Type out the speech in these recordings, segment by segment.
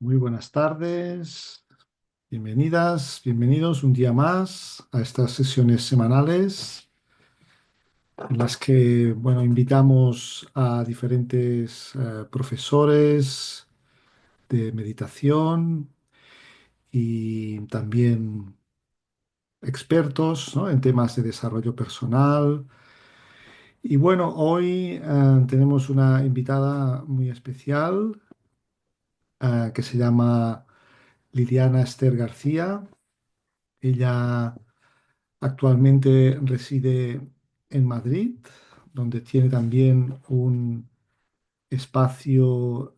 Muy buenas tardes, bienvenidas, bienvenidos un día más a estas sesiones semanales en las que, bueno, invitamos a diferentes profesores de meditación y también expertos, ¿no?, en temas de desarrollo personal. Y bueno, hoy tenemos una invitada muy especial que se llama Liliana Esther García. Ella actualmente reside en Madrid, donde tiene también un espacio,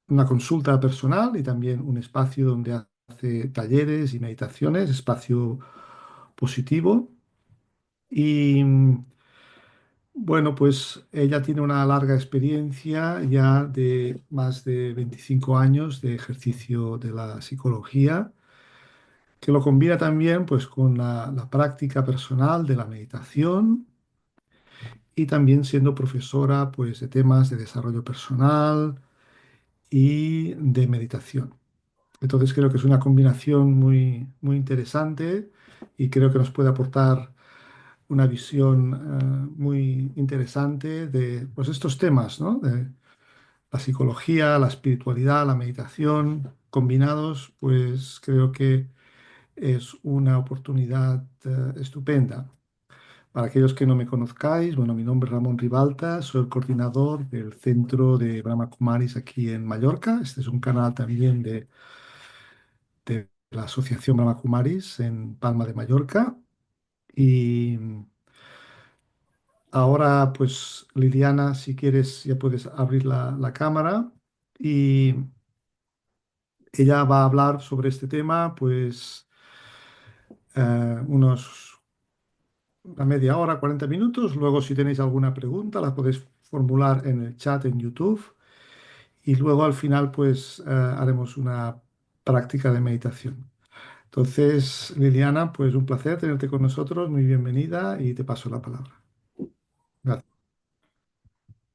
una consulta personal y también un espacio donde hace talleres y meditaciones, espacio positivo. Y bueno, pues ella tiene una larga experiencia ya de más de 25 años de ejercicio de la psicología, que lo combina también pues con la práctica personal de la meditación y también siendo profesora pues de temas de desarrollo personal y de meditación. Entonces creo que es una combinación muy, muy interesante y creo que nos puede aportar una visión muy interesante de pues, estos temas, ¿no? De la psicología, la espiritualidad, la meditación combinados, pues creo que es una oportunidad estupenda. Para aquellos que no me conozcáis, bueno, mi nombre es Ramón Ribalta, soy el coordinador del Centro de Brahma Kumaris aquí en Mallorca. Este es un canal también de la Asociación Brahma Kumaris en Palma de Mallorca. Y ahora, pues, Liliana, si quieres, ya puedes abrir la cámara y ella va a hablar sobre este tema, pues, unos una media hora, 40 minutos. Luego, si tenéis alguna pregunta, la podéis formular en el chat en YouTube. Y luego, al final, pues haremos una práctica de meditación. Entonces, Liliana, pues un placer tenerte con nosotros. Muy bienvenida y te paso la palabra. Gracias.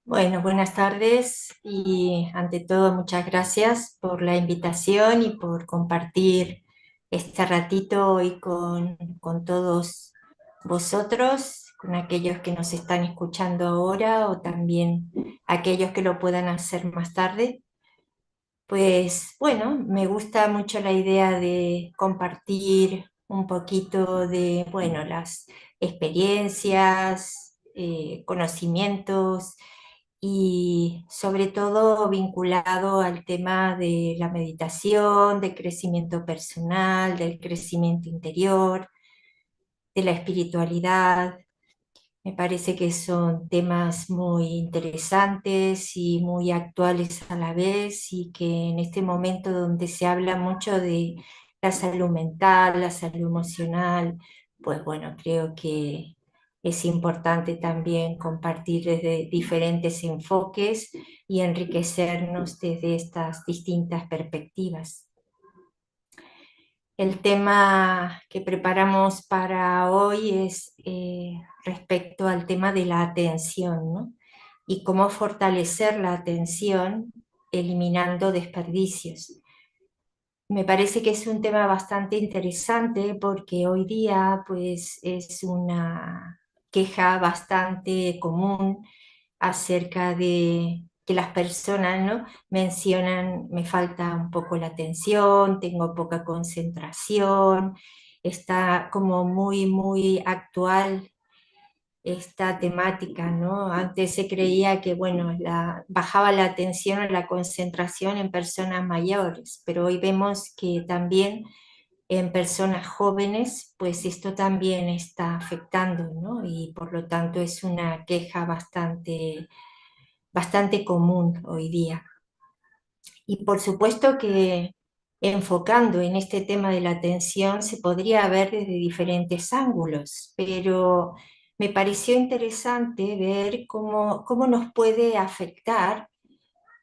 Bueno, buenas tardes y ante todo muchas gracias por la invitación y por compartir este ratito hoy con todos vosotros, con aquellos que nos están escuchando ahora o también aquellos que lo puedan hacer más tarde. Pues bueno, me gusta mucho la idea de compartir un poquito de, bueno, las experiencias, conocimientos y sobre todo vinculado al tema de la meditación, del crecimiento personal, del crecimiento interior, de la espiritualidad. Me parece que son temas muy interesantes y muy actuales a la vez y que en este momento donde se habla mucho de la salud mental, la salud emocional, pues bueno, creo que es importante también compartir desde diferentes enfoques y enriquecernos desde estas distintas perspectivas. El tema que preparamos para hoy es respecto al tema de la atención, ¿no? Y cómo fortalecer la atención eliminando desperdicios. Me parece que es un tema bastante interesante porque hoy día pues es una queja bastante común acerca de que las personas, ¿no?, mencionan: me falta un poco la atención, tengo poca concentración, está como muy, muy actual esta temática, ¿no? Antes se creía que, bueno, bajaba la atención o la concentración en personas mayores, pero hoy vemos que también en personas jóvenes, pues esto también está afectando, ¿no? Y por lo tanto es una queja bastante común hoy día. Y por supuesto que enfocando en este tema de la atención se podría ver desde diferentes ángulos, pero me pareció interesante ver cómo nos puede afectar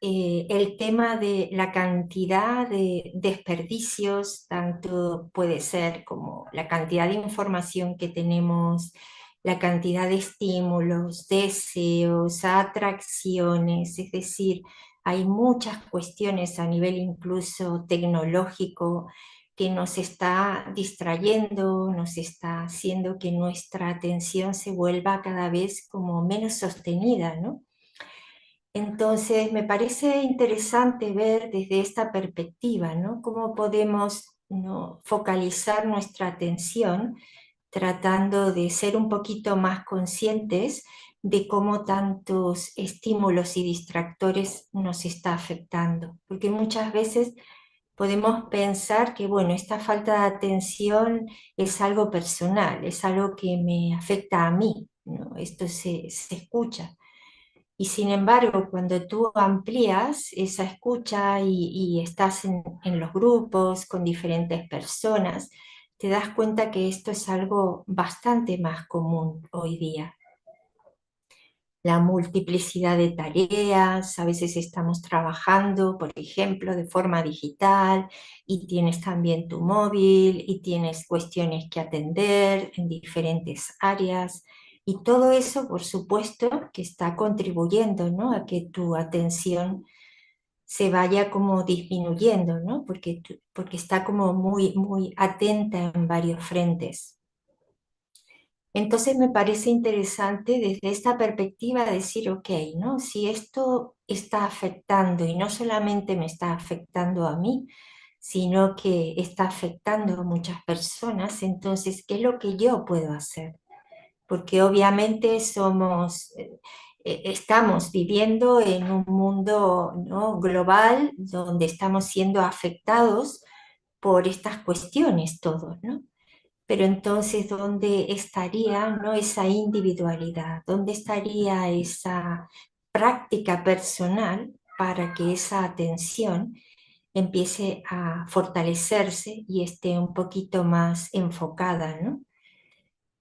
el tema de la cantidad de desperdicios, tanto puede ser como la cantidad de información que tenemos, la cantidad de estímulos, deseos, atracciones, es decir, hay muchas cuestiones a nivel incluso tecnológico que nos está distrayendo, nos está haciendo que nuestra atención se vuelva cada vez como menos sostenida, ¿no? Entonces, me parece interesante ver desde esta perspectiva, ¿no? Cómo podemos, ¿no?, focalizar nuestra atención tratando de ser un poquito más conscientes de cómo tantos estímulos y distractores nos está afectando. Porque muchas veces podemos pensar que, bueno, esta falta de atención es algo personal, es algo que me afecta a mí, ¿no? Esto se escucha. Y sin embargo, cuando tú amplías esa escucha y estás en los grupos con diferentes personas, te das cuenta que esto es algo bastante más común hoy día. La multiplicidad de tareas, a veces estamos trabajando, por ejemplo, de forma digital y tienes también tu móvil y tienes cuestiones que atender en diferentes áreas y todo eso, por supuesto, que está contribuyendo, ¿no?, a que tu atención se vaya como disminuyendo, ¿no? Porque está como muy, muy atenta en varios frentes. Entonces me parece interesante desde esta perspectiva decir, ok, ¿no? Si esto está afectando y no solamente me está afectando a mí, sino que está afectando a muchas personas, entonces, ¿qué es lo que yo puedo hacer? Porque obviamente estamos viviendo en un mundo, ¿no?, global donde estamos siendo afectados por estas cuestiones todos, ¿no? Pero entonces, ¿dónde estaría, ¿no?, esa individualidad? ¿Dónde estaría esa práctica personal para que esa atención empiece a fortalecerse y esté un poquito más enfocada, ¿no?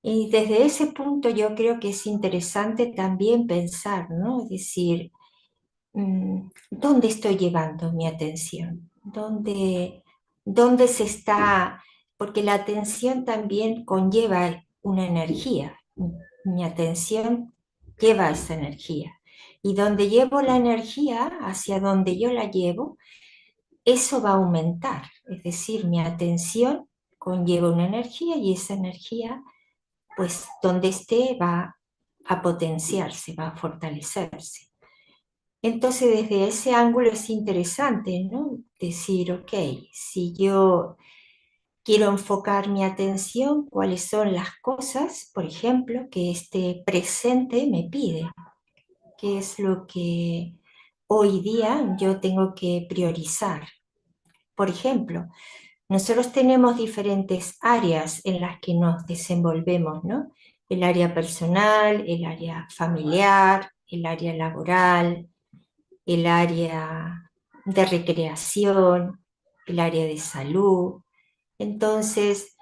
Y desde ese punto yo creo que es interesante también pensar, ¿no? Es decir, ¿dónde estoy llevando mi atención? ¿Dónde se está? Porque la atención también conlleva una energía. Mi atención lleva esa energía. Y donde llevo la energía, hacia donde yo la llevo, eso va a aumentar. Es decir, mi atención conlleva una energía y esa energía, pues donde esté, va a potenciarse, va a fortalecerse. Entonces, desde ese ángulo es interesante, ¿no? Decir, ok, si yo quiero enfocar mi atención, ¿cuáles son las cosas, por ejemplo, que este presente me pide? ¿Qué es lo que hoy día yo tengo que priorizar? Por ejemplo, nosotros tenemos diferentes áreas en las que nos desenvolvemos, ¿no? El área personal, el área familiar, el área laboral, el área de recreación, el área de salud. Entonces,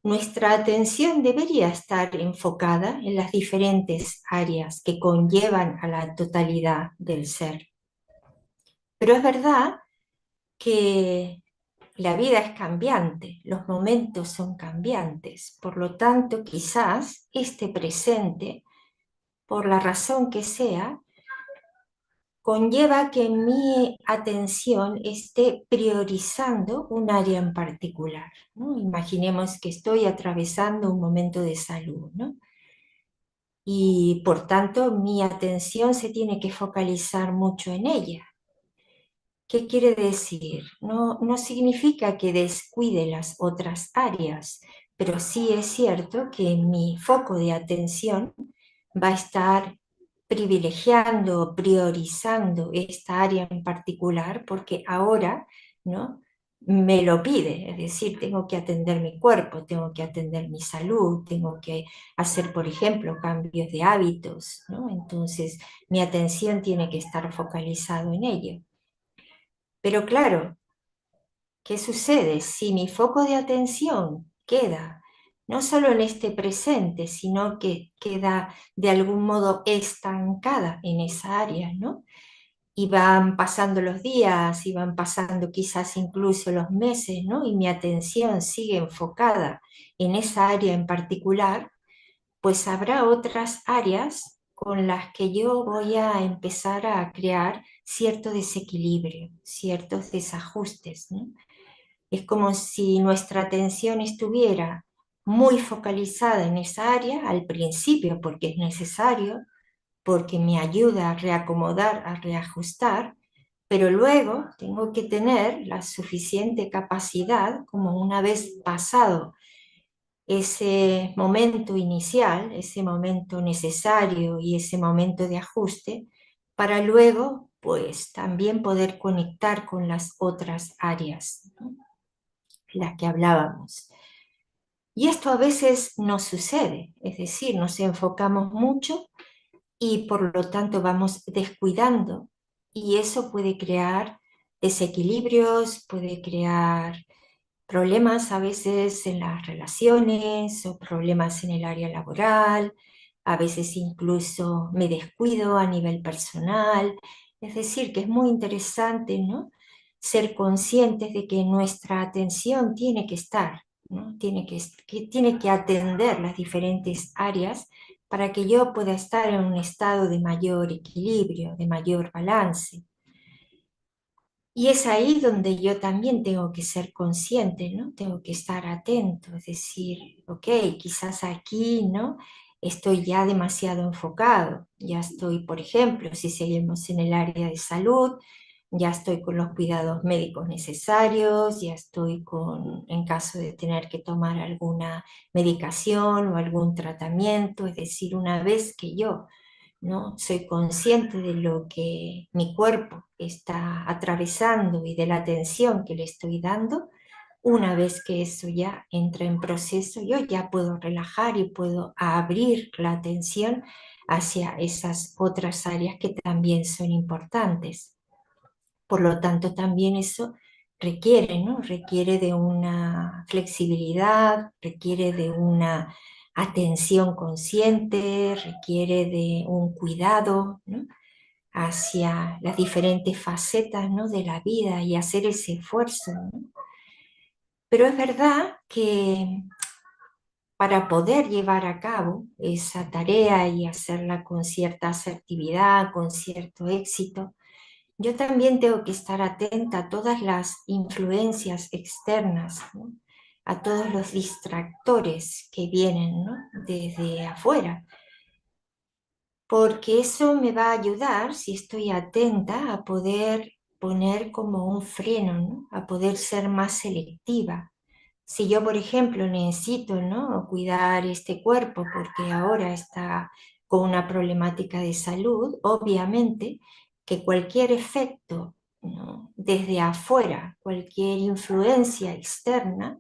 nuestra atención debería estar enfocada en las diferentes áreas que conllevan a la totalidad del ser. Pero es verdad que la vida es cambiante, los momentos son cambiantes, por lo tanto, quizás este presente, por la razón que sea, conlleva que mi atención esté priorizando un área en particular, ¿no? Imaginemos que estoy atravesando un momento de salud, ¿no? Y por tanto mi atención se tiene que focalizar mucho en ella. ¿Qué quiere decir? No significa que descuide las otras áreas, pero sí es cierto que mi foco de atención va a estar privilegiando, priorizando esta área en particular porque ahora, ¿no?, me lo pide, es decir, tengo que atender mi cuerpo, tengo que atender mi salud, tengo que hacer, por ejemplo, cambios de hábitos, ¿no? Entonces, mi atención tiene que estar focalizado en ello. Pero claro, ¿qué sucede si mi foco de atención queda no solo en este presente, sino que queda de algún modo estancada en esa área, ¿no? Y van pasando los días, y van pasando quizás incluso los meses, ¿no? Y mi atención sigue enfocada en esa área en particular, pues habrá otras áreas con las que yo voy a empezar a crear cierto desequilibrio, ciertos desajustes, ¿no? Es como si nuestra atención estuviera muy focalizada en esa área al principio, porque es necesario, porque me ayuda a reacomodar, a reajustar, pero luego tengo que tener la suficiente capacidad, como una vez pasado ese momento inicial, ese momento necesario y ese momento de ajuste, para luego pues también poder conectar con las otras áreas, ¿no? Las que hablábamos. Y esto a veces no sucede, es decir, nos enfocamos mucho y por lo tanto vamos descuidando y eso puede crear desequilibrios, puede crear problemas a veces en las relaciones o problemas en el área laboral, a veces incluso me descuido a nivel personal. Es decir, que es muy interesante, ¿no? Ser conscientes de que nuestra atención tiene que estar, ¿no? Tiene que atender las diferentes áreas para que yo pueda estar en un estado de mayor equilibrio, de mayor balance. Y es ahí donde yo también tengo que ser consciente, ¿no? Tengo que estar atento, es decir, ok, quizás aquí, ¿no? Estoy ya demasiado enfocado, ya estoy, por ejemplo, si seguimos en el área de salud, ya estoy con los cuidados médicos necesarios, ya estoy en caso de tener que tomar alguna medicación o algún tratamiento, es decir, una vez que yo, ¿no? Soy consciente de lo que mi cuerpo está atravesando y de la atención que le estoy dando. Una vez que eso ya entra en proceso, yo ya puedo relajar y puedo abrir la atención hacia esas otras áreas que también son importantes. Por lo tanto, también eso requiere, ¿no? Requiere de una flexibilidad, requiere de una atención consciente, requiere de un cuidado, ¿no? Hacia las diferentes facetas, ¿no? De la vida y hacer ese esfuerzo, ¿no? Pero es verdad que para poder llevar a cabo esa tarea y hacerla con cierta asertividad, con cierto éxito, yo también tengo que estar atenta a todas las influencias externas, ¿no? A todos los distractores que vienen, ¿no? Desde afuera, porque eso me va a ayudar, si estoy atenta, a poder poner como un freno, ¿no? A poder ser más selectiva. Si yo, por ejemplo, necesito, ¿no? Cuidar este cuerpo porque ahora está con una problemática de salud, obviamente que cualquier efecto, ¿no? Desde afuera, cualquier influencia externa,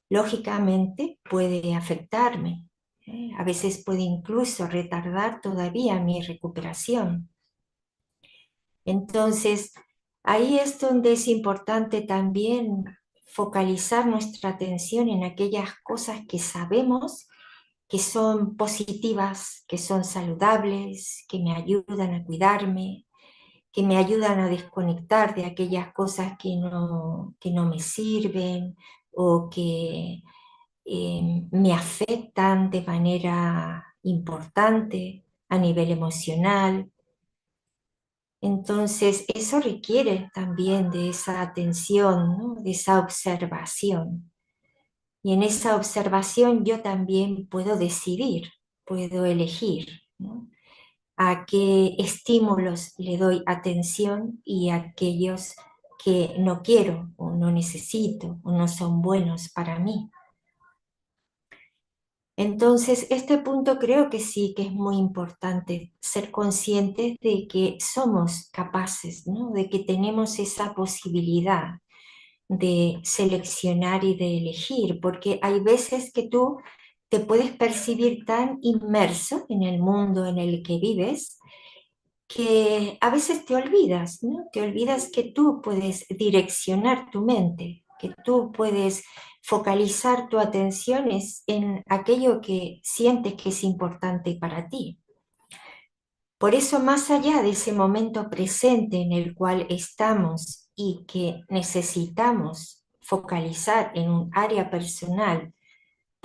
lógicamente puede afectarme, ¿eh? A veces puede incluso retardar todavía mi recuperación. Entonces, ahí es donde es importante también focalizar nuestra atención en aquellas cosas que sabemos que son positivas, que son saludables, que me ayudan a cuidarme, que me ayudan a desconectar de aquellas cosas que no me sirven o que me afectan de manera importante a nivel emocional. Entonces, eso requiere también de esa atención, ¿no? De esa observación. Y en esa observación yo también puedo decidir, puedo elegir, ¿no? A qué estímulos le doy atención y a aquellos que no quiero o no necesito o no son buenos para mí. Entonces, este punto creo que sí que es muy importante, ser conscientes de que somos capaces, ¿no? De que tenemos esa posibilidad de seleccionar y de elegir, porque hay veces que tú te puedes percibir tan inmerso en el mundo en el que vives que a veces te olvidas, ¿no? Te olvidas que tú puedes direccionar tu mente, que tú puedes focalizar tu atención en aquello que sientes que es importante para ti. Por eso, más allá de ese momento presente en el cual estamos y que necesitamos focalizar en un área personal,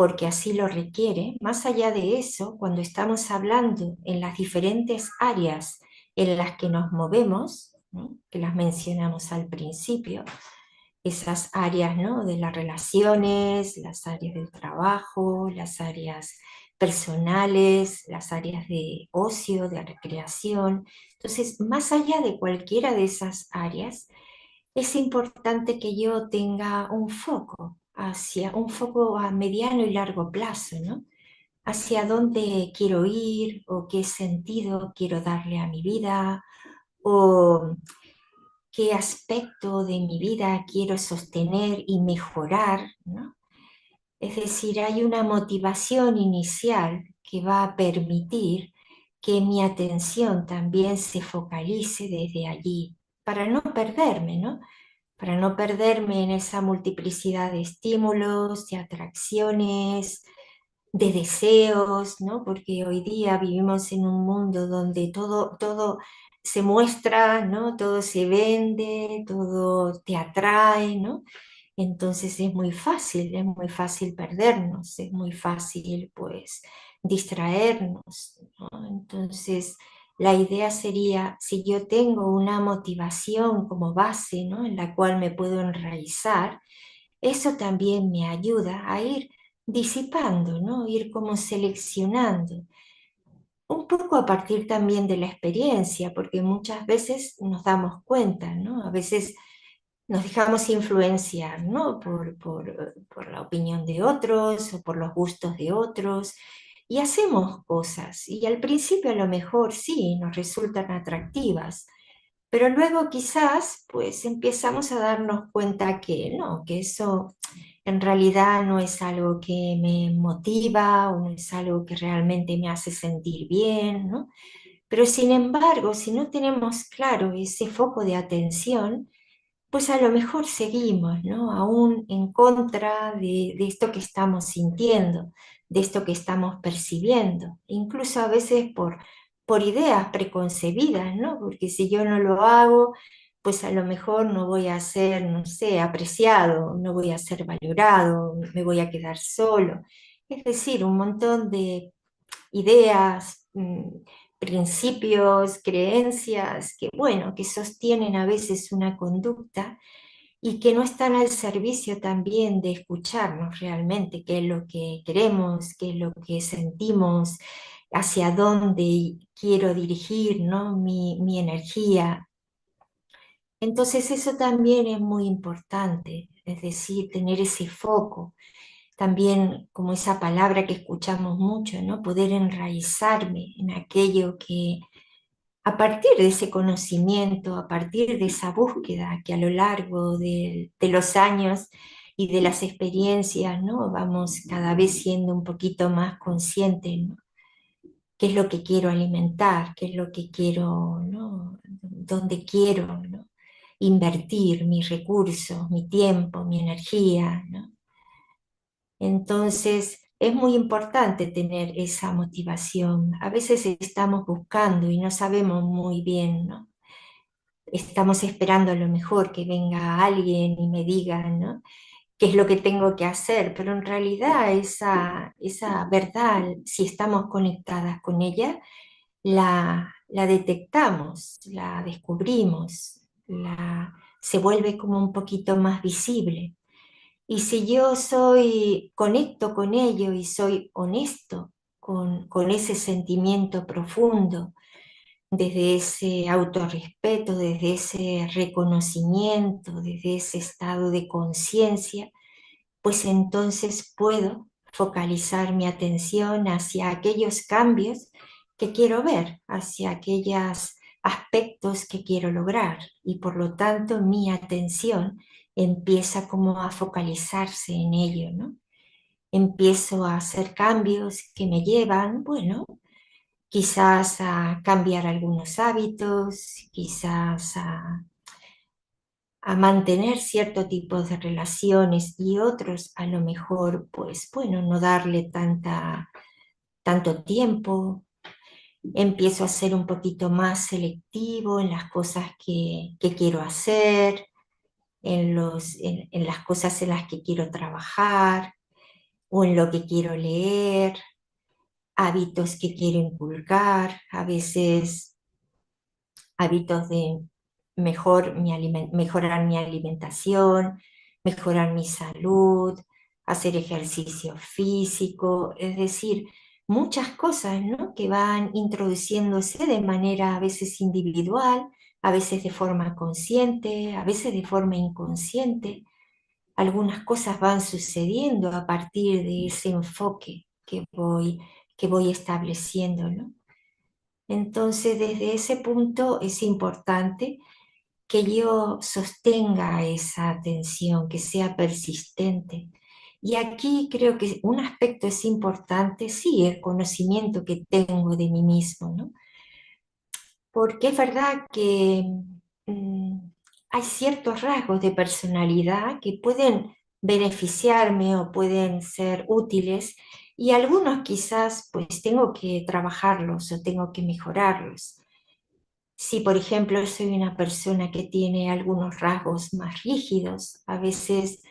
porque así lo requiere. Más allá de eso, cuando estamos hablando en las diferentes áreas en las que nos movemos, ¿no?, que las mencionamos al principio, esas áreas, ¿no?, de las relaciones, las áreas del trabajo, las áreas personales, las áreas de ocio, de recreación. Entonces, más allá de cualquiera de esas áreas, es importante que yo tenga un foco a mediano y largo plazo, ¿no? Hacia dónde quiero ir o qué sentido quiero darle a mi vida o qué aspecto de mi vida quiero sostener y mejorar, ¿no? Es decir, hay una motivación inicial que va a permitir que mi atención también se focalice desde allí, para no perderme, ¿no? Para no perderme en esa multiplicidad de estímulos, de atracciones, de deseos, ¿no? Porque hoy día vivimos en un mundo donde todo se muestra, ¿no? Todo se vende, todo te atrae, ¿no? Entonces es muy fácil perdernos, es muy fácil pues distraernos, ¿no? Entonces la idea sería, si yo tengo una motivación como base, ¿no?, en la cual me puedo enraizar, eso también me ayuda a ir disipando, ¿no? Ir como seleccionando, un poco a partir también de la experiencia, porque muchas veces nos damos cuenta, ¿no? A veces nos dejamos influenciar, ¿no?, por la opinión de otros o por los gustos de otros y hacemos cosas y al principio a lo mejor sí nos resultan atractivas, pero luego quizás pues empezamos a darnos cuenta que no, que eso en realidad no es algo que me motiva o no es algo que realmente me hace sentir bien, ¿no? Pero sin embargo, si no tenemos claro ese foco de atención, pues a lo mejor seguimos, ¿no?, aún en contra de esto que estamos sintiendo, de esto que estamos percibiendo, incluso a veces por ideas preconcebidas, ¿no? Porque si yo no lo hago, pues a lo mejor no voy a ser, no sé, apreciado, no voy a ser valorado, me voy a quedar solo. Es decir, un montón de ideas, principios, creencias que, bueno, que sostienen a veces una conducta y que no están al servicio también de escucharnos realmente, qué es lo que queremos, qué es lo que sentimos, hacia dónde quiero dirigir, ¿no?, mi energía. Entonces eso también es muy importante, es decir, tener ese foco. También como esa palabra que escuchamos mucho, ¿no?, poder enraizarme en aquello que a partir de ese conocimiento, a partir de esa búsqueda que a lo largo de los años y de las experiencias, ¿no?, vamos cada vez siendo un poquito más conscientes, ¿no?, qué es lo que quiero alimentar, qué es lo que quiero, ¿no?, dónde quiero, ¿no?, invertir mis recursos, mi tiempo, mi energía, ¿no? Entonces, es muy importante tener esa motivación. A veces estamos buscando y no sabemos muy bien, ¿no? Estamos esperando a lo mejor que venga alguien y me diga, ¿no?, qué es lo que tengo que hacer, pero en realidad esa verdad, si estamos conectadas con ella, la detectamos, la descubrimos, se vuelve como un poquito más visible. Y si yo conecto con ello y soy honesto con ese sentimiento profundo, desde ese autorrespeto, desde ese reconocimiento, desde ese estado de conciencia, pues entonces puedo focalizar mi atención hacia aquellos cambios que quiero ver, hacia aquellos aspectos que quiero lograr y por lo tanto mi atención empieza como a focalizarse en ello, ¿no? Empiezo a hacer cambios que me llevan, bueno, quizás a cambiar algunos hábitos, quizás a mantener cierto tipo de relaciones y otros a lo mejor, pues bueno, no darle tanto tiempo. Empiezo a ser un poquito más selectivo en las cosas que quiero hacer, en las cosas en las que quiero trabajar. o en lo que quiero leer, hábitos que quiero inculcar, a veces hábitos de mejorar mi alimentación, mejorar mi salud, hacer ejercicio físico, es decir, muchas cosas, ¿no? Que van introduciéndose de manera a veces individual, a veces de forma consciente, a veces de forma inconsciente. Algunas cosas van sucediendo a partir de ese enfoque que voy estableciendo, ¿no? Entonces, desde ese punto es importante que yo sostenga esa atención, que sea persistente. Y aquí creo que un aspecto es importante, sí, el conocimiento que tengo de mí mismo, ¿no? Porque es verdad que mm, hay ciertos rasgos de personalidad que pueden beneficiarme o pueden ser útiles y algunos quizás pues tengo que trabajarlos o tengo que mejorarlos. Si, por ejemplo, soy una persona que tiene algunos rasgos más rígidos, a veces,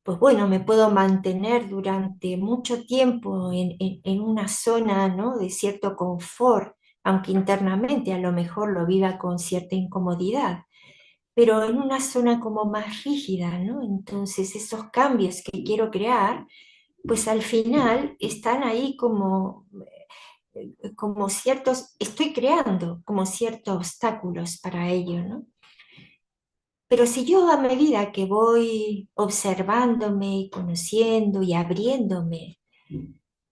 pues bueno, me puedo mantener durante mucho tiempo en una zona, ¿no? De cierto confort, aunque internamente a lo mejor lo viva con cierta incomodidad, pero en una zona como más rígida, ¿no? Entonces, esos cambios que quiero crear, pues al final están ahí como ciertos, estoy creando como ciertos obstáculos para ello, ¿no? Pero si yo a medida que voy observándome y conociendo y abriéndome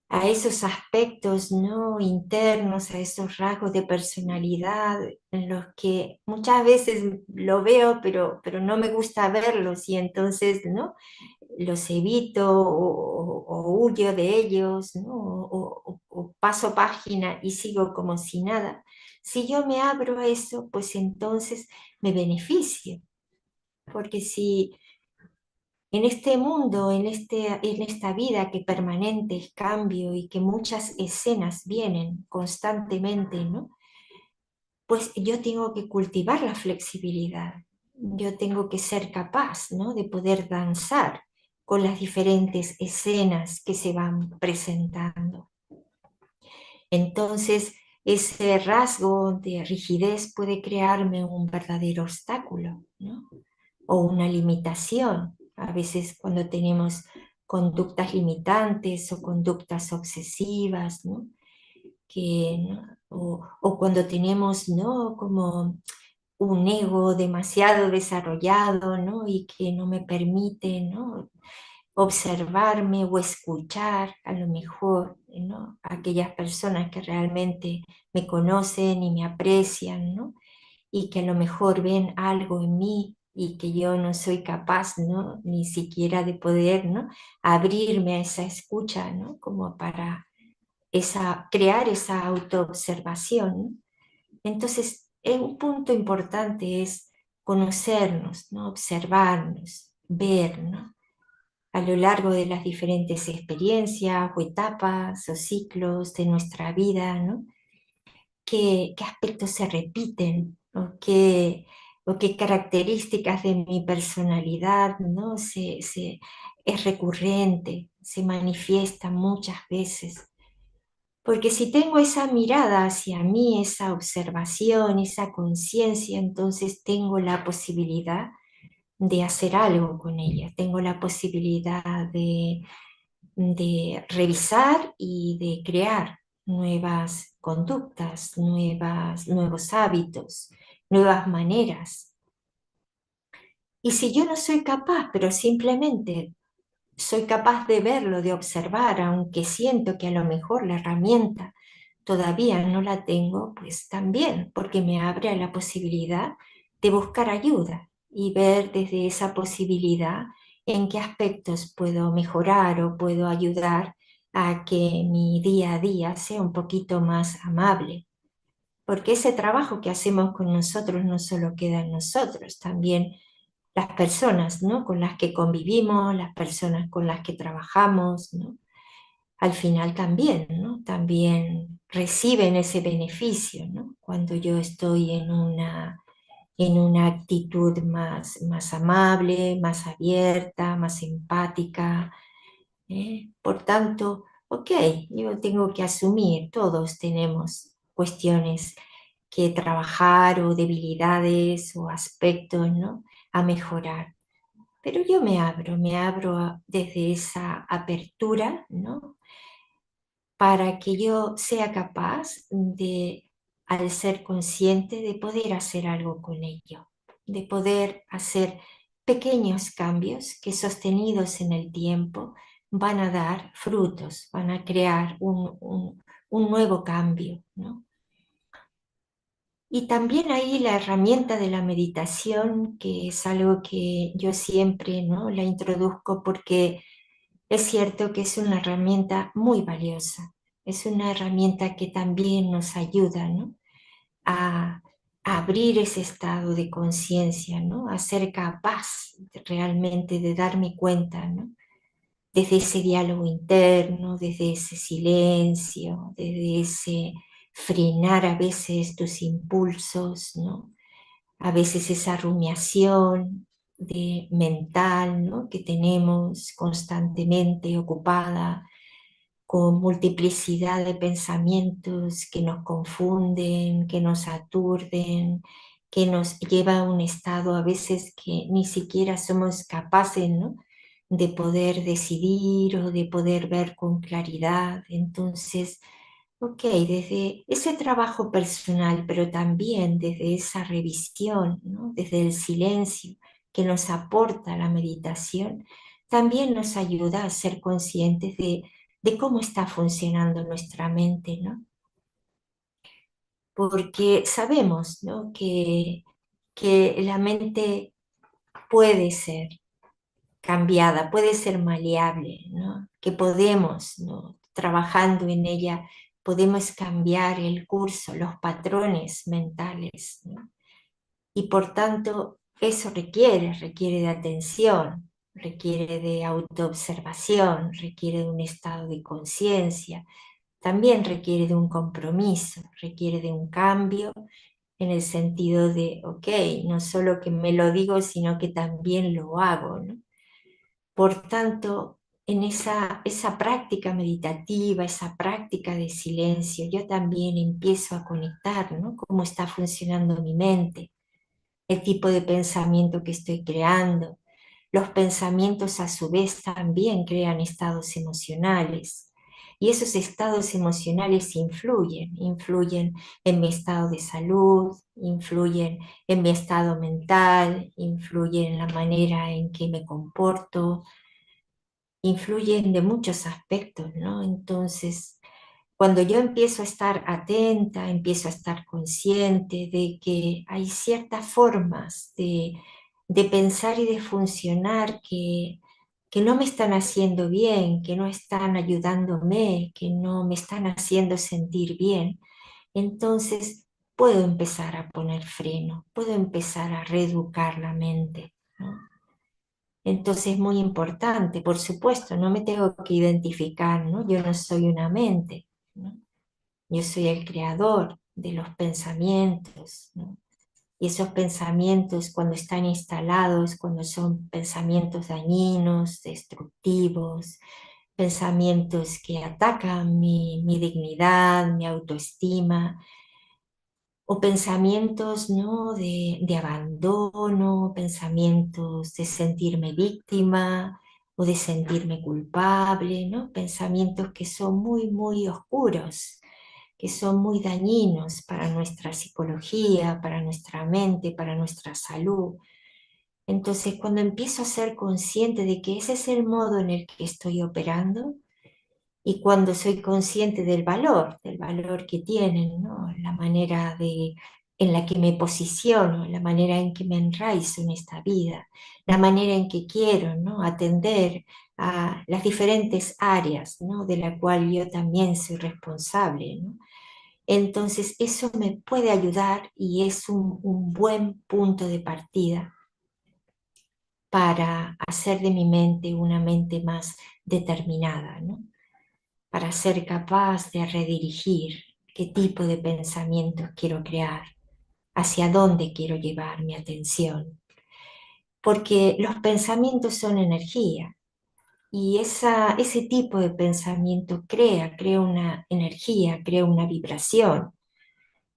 a esos aspectos no internos, a esos rasgos de personalidad en los que muchas veces lo veo, pero no me gusta verlos y entonces no los evito o huyo de ellos, ¿no? O paso página y sigo como si nada. Si yo me abro a eso, pues entonces me beneficio, porque si en este mundo, en esta vida que permanente es cambio y que muchas escenas vienen constantemente, ¿no? Pues yo tengo que cultivar la flexibilidad, yo tengo que ser capaz, ¿no? De poder danzar con las diferentes escenas que se van presentando. Entonces, ese rasgo de rigidez puede crearme un verdadero obstáculo, ¿no? O una limitación. A veces cuando tenemos conductas limitantes o conductas obsesivas, ¿no? ¿No? O cuando tenemos, ¿no? Como un ego demasiado desarrollado, ¿no? Y que no me permite, ¿no? Observarme o escuchar a lo mejor, ¿no? Aquellas personas que realmente me conocen y me aprecian, ¿no? Y que a lo mejor ven algo en mí y que yo no soy capaz, ¿no? Ni siquiera de poder, ¿no? Abrirme a esa escucha, ¿no? Como para crear esa autoobservación, ¿no? Entonces, un punto importante es conocernos, ¿no? Observarnos, ver, ¿no? A lo largo de las diferentes experiencias o etapas o ciclos de nuestra vida, ¿no? ¿Qué aspectos se repiten o qué características de mi personalidad, ¿no? Es recurrente, se manifiesta muchas veces. Porque si tengo esa mirada hacia mí, esa observación, esa conciencia, entonces tengo la posibilidad de hacer algo con ella, tengo la posibilidad de revisar y de crear nuevas conductas, nuevos hábitos, nuevas maneras. Y si yo no soy capaz, pero simplemente soy capaz de verlo, de observar, aunque siento que a lo mejor la herramienta todavía no la tengo, pues también, porque me abre a la posibilidad de buscar ayuda y ver desde esa posibilidad en qué aspectos puedo mejorar o puedo ayudar a que mi día a día sea un poquito más amable. Porque ese trabajo que hacemos con nosotros no solo queda en nosotros, también las personas, ¿no? Con las que convivimos, las personas con las que trabajamos, ¿no? Al final también, ¿no? También reciben ese beneficio, ¿no? Cuando yo estoy en una actitud más amable, más abierta, más empática, Por tanto, ok, yo tengo que asumir, todos tenemos cuestiones que trabajar o debilidades o aspectos, ¿no? A mejorar. Pero yo me abro desde esa apertura, ¿no? Para que yo sea capaz de, al ser consciente, de poder hacer algo con ello, de poder hacer pequeños cambios que sostenidos en el tiempo van a dar frutos, van a crear un nuevo cambio, ¿no? Y también ahí la herramienta de la meditación, que es algo que yo siempre, ¿no? La introduzco porque es cierto que es una herramienta muy valiosa, es una herramienta que también nos ayuda, ¿no? A abrir ese estado de conciencia, ¿no? A ser capaz realmente de darme cuenta, ¿no? Desde ese diálogo interno, desde ese silencio, desde ese frenar a veces tus impulsos, ¿no? A veces esa rumiación mental, ¿no? Que tenemos constantemente ocupada con multiplicidad de pensamientos que nos confunden, que nos aturden, que nos lleva a un estado a veces que ni siquiera somos capaces, ¿no? De poder decidir o de poder ver con claridad. Entonces, ok, desde ese trabajo personal, pero también desde esa revisión, ¿no? Desde el silencio que nos aporta la meditación, también nos ayuda a ser conscientes de cómo está funcionando nuestra mente, ¿no? Porque sabemos, ¿no? Que la mente puede ser cambiada, puede ser maleable, ¿no? Que podemos, ¿no? Trabajando en ella, podemos cambiar el curso, los patrones mentales, ¿no? Y por tanto, eso requiere de atención, requiere de autoobservación, requiere de un estado de conciencia, también requiere de un compromiso, requiere de un cambio en el sentido de, ok, no solo que me lo digo, sino que también lo hago, ¿no? Por tanto, en esa práctica meditativa, esa práctica de silencio, yo también empiezo a conectar, ¿no? Cómo está funcionando mi mente, el tipo de pensamiento que estoy creando. Los pensamientos a su vez también crean estados emocionales. Y esos estados emocionales influyen en mi estado de salud, influyen en mi estado mental, influyen en la manera en que me comporto, influyen de muchos aspectos, ¿no? Entonces, cuando yo empiezo a estar atenta, empiezo a estar consciente de que hay ciertas formas de pensar y de funcionar que no me están haciendo bien, que no están ayudándome, que no me están haciendo sentir bien, entonces puedo empezar a poner freno, puedo empezar a reeducar la mente, ¿no? Entonces es muy importante, por supuesto, no me tengo que identificar, ¿no? Yo no soy una mente, ¿no? Yo soy el creador de los pensamientos, ¿no? Y esos pensamientos cuando están instalados, cuando son pensamientos dañinos, destructivos, pensamientos que atacan mi dignidad, mi autoestima, o pensamientos, ¿no? de abandono, pensamientos de sentirme víctima o de sentirme culpable, ¿no? Pensamientos que son muy, muy oscuros, que son muy dañinos para nuestra psicología, para nuestra mente, para nuestra salud. Entonces, cuando empiezo a ser consciente de que ese es el modo en el que estoy operando, y cuando soy consciente del valor que tienen, ¿no? La manera en la que me posiciono, la manera en que me enraizo en esta vida, la manera en que quiero, ¿no? Atender a las diferentes áreas, ¿no? De la cual yo también soy responsable, ¿no? Entonces eso me puede ayudar y es un buen punto de partida para hacer de mi mente una mente más determinada, ¿no? Para ser capaz de redirigir qué tipo de pensamientos quiero crear, hacia dónde quiero llevar mi atención. Porque los pensamientos son energía Y ese tipo de pensamiento crea una energía, crea una vibración.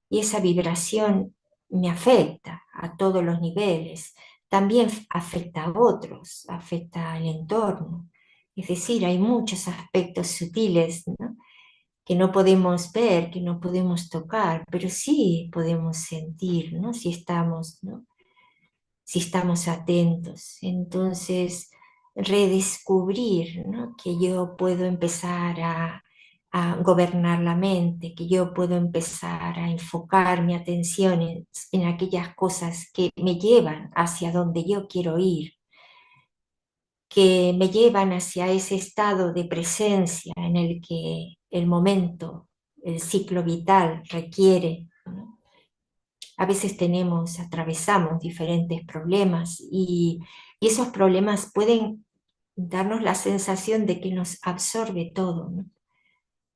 Y esa vibración me afecta a todos los niveles. También afecta a otros, afecta al entorno. Es decir, hay muchos aspectos sutiles, ¿no?, que no podemos ver, que no podemos tocar, pero sí podemos sentir, ¿no?, si estamos, ¿no?, si estamos atentos. Entonces, redescubrir, ¿no?, que yo puedo empezar a gobernar la mente, que yo puedo empezar a enfocar mi atención en aquellas cosas que me llevan hacia donde yo quiero ir, que me llevan hacia ese estado de presencia en el que el momento, el ciclo vital requiere, ¿no? A veces atravesamos diferentes problemas y esos problemas pueden darnos la sensación de que nos absorbe todo, ¿no?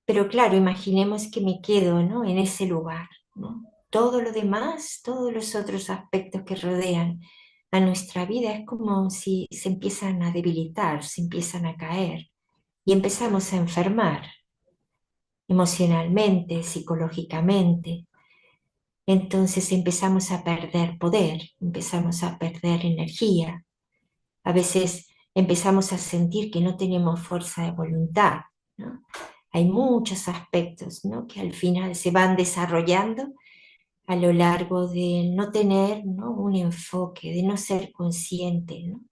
Pero claro, imaginemos que me quedo, ¿no?, en ese lugar, ¿no? Todo lo demás, todos los otros aspectos que rodean a nuestra vida es como si se empiezan a debilitar, se empiezan a caer y empezamos a enfermar emocionalmente, psicológicamente. Entonces empezamos a perder poder, empezamos a perder energía. A veces empezamos a sentir que no tenemos fuerza de voluntad, ¿no? Hay muchos aspectos, ¿no?, que al final se van desarrollando a lo largo de no tener, ¿no?, un enfoque, de no ser consciente, ¿no?,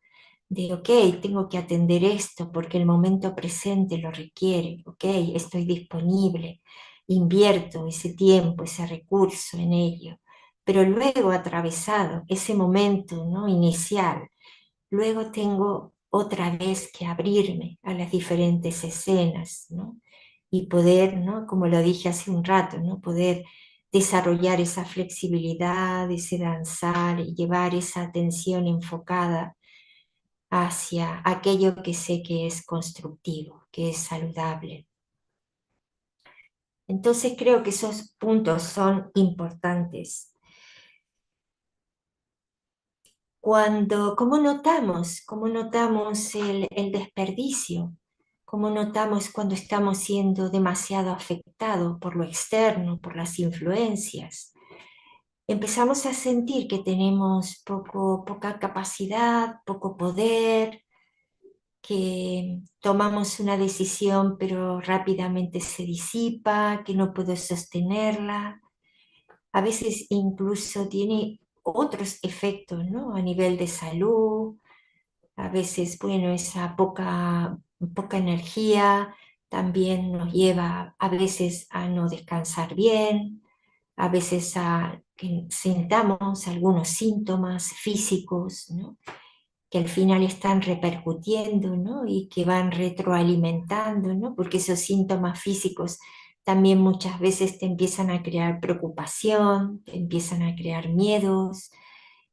de, ok, tengo que atender esto porque el momento presente lo requiere, ok, estoy disponible, invierto ese tiempo, ese recurso en ello, pero luego atravesado ese momento, ¿no?, inicial, luego tengo otra vez que abrirme a las diferentes escenas, ¿no?, y poder, ¿no?, como lo dije hace un rato, ¿no?, poder desarrollar esa flexibilidad, ese danzar y llevar esa atención enfocada hacia aquello que sé que es constructivo, que es saludable. Entonces creo que esos puntos son importantes. ¿Cómo notamos el desperdicio? ¿Cómo notamos cuando estamos siendo demasiado afectados por lo externo, por las influencias? Empezamos a sentir que tenemos poca capacidad, poco poder, que tomamos una decisión pero rápidamente se disipa, que no puedo sostenerla. A veces incluso tiene otros efectos, ¿no?, a nivel de salud. A veces, bueno, esa poca energía también nos lleva a veces a no descansar bien, a veces a que sintamos algunos síntomas físicos, ¿no?, que al final están repercutiendo, ¿no?, y que van retroalimentando, ¿no?, porque esos síntomas físicos también muchas veces te empiezan a crear preocupación, te empiezan a crear miedos.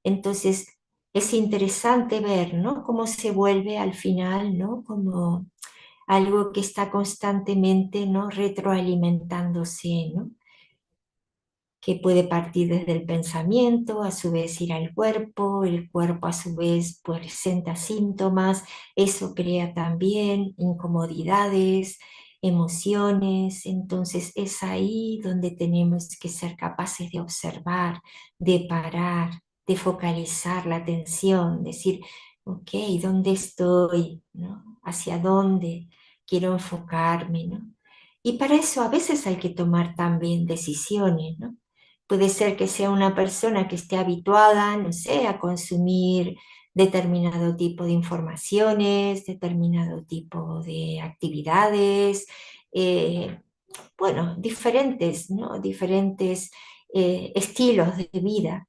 Entonces es interesante ver, ¿no?, cómo se vuelve al final, ¿no?, como algo que está constantemente, ¿no?, retroalimentándose, ¿no?, que puede partir desde el pensamiento, a su vez ir al cuerpo, el cuerpo a su vez presenta síntomas, eso crea también incomodidades, emociones. Entonces es ahí donde tenemos que ser capaces de observar, de parar, de focalizar la atención, decir, ok, ¿dónde estoy?, ¿no?, ¿hacia dónde quiero enfocarme?, ¿no? Y para eso a veces hay que tomar también decisiones, ¿no? Puede ser que sea una persona que esté habituada, no sé, a consumir determinado tipo de informaciones, determinado tipo de actividades, eh, bueno, diferentes, ¿no?, diferentes estilos de vida.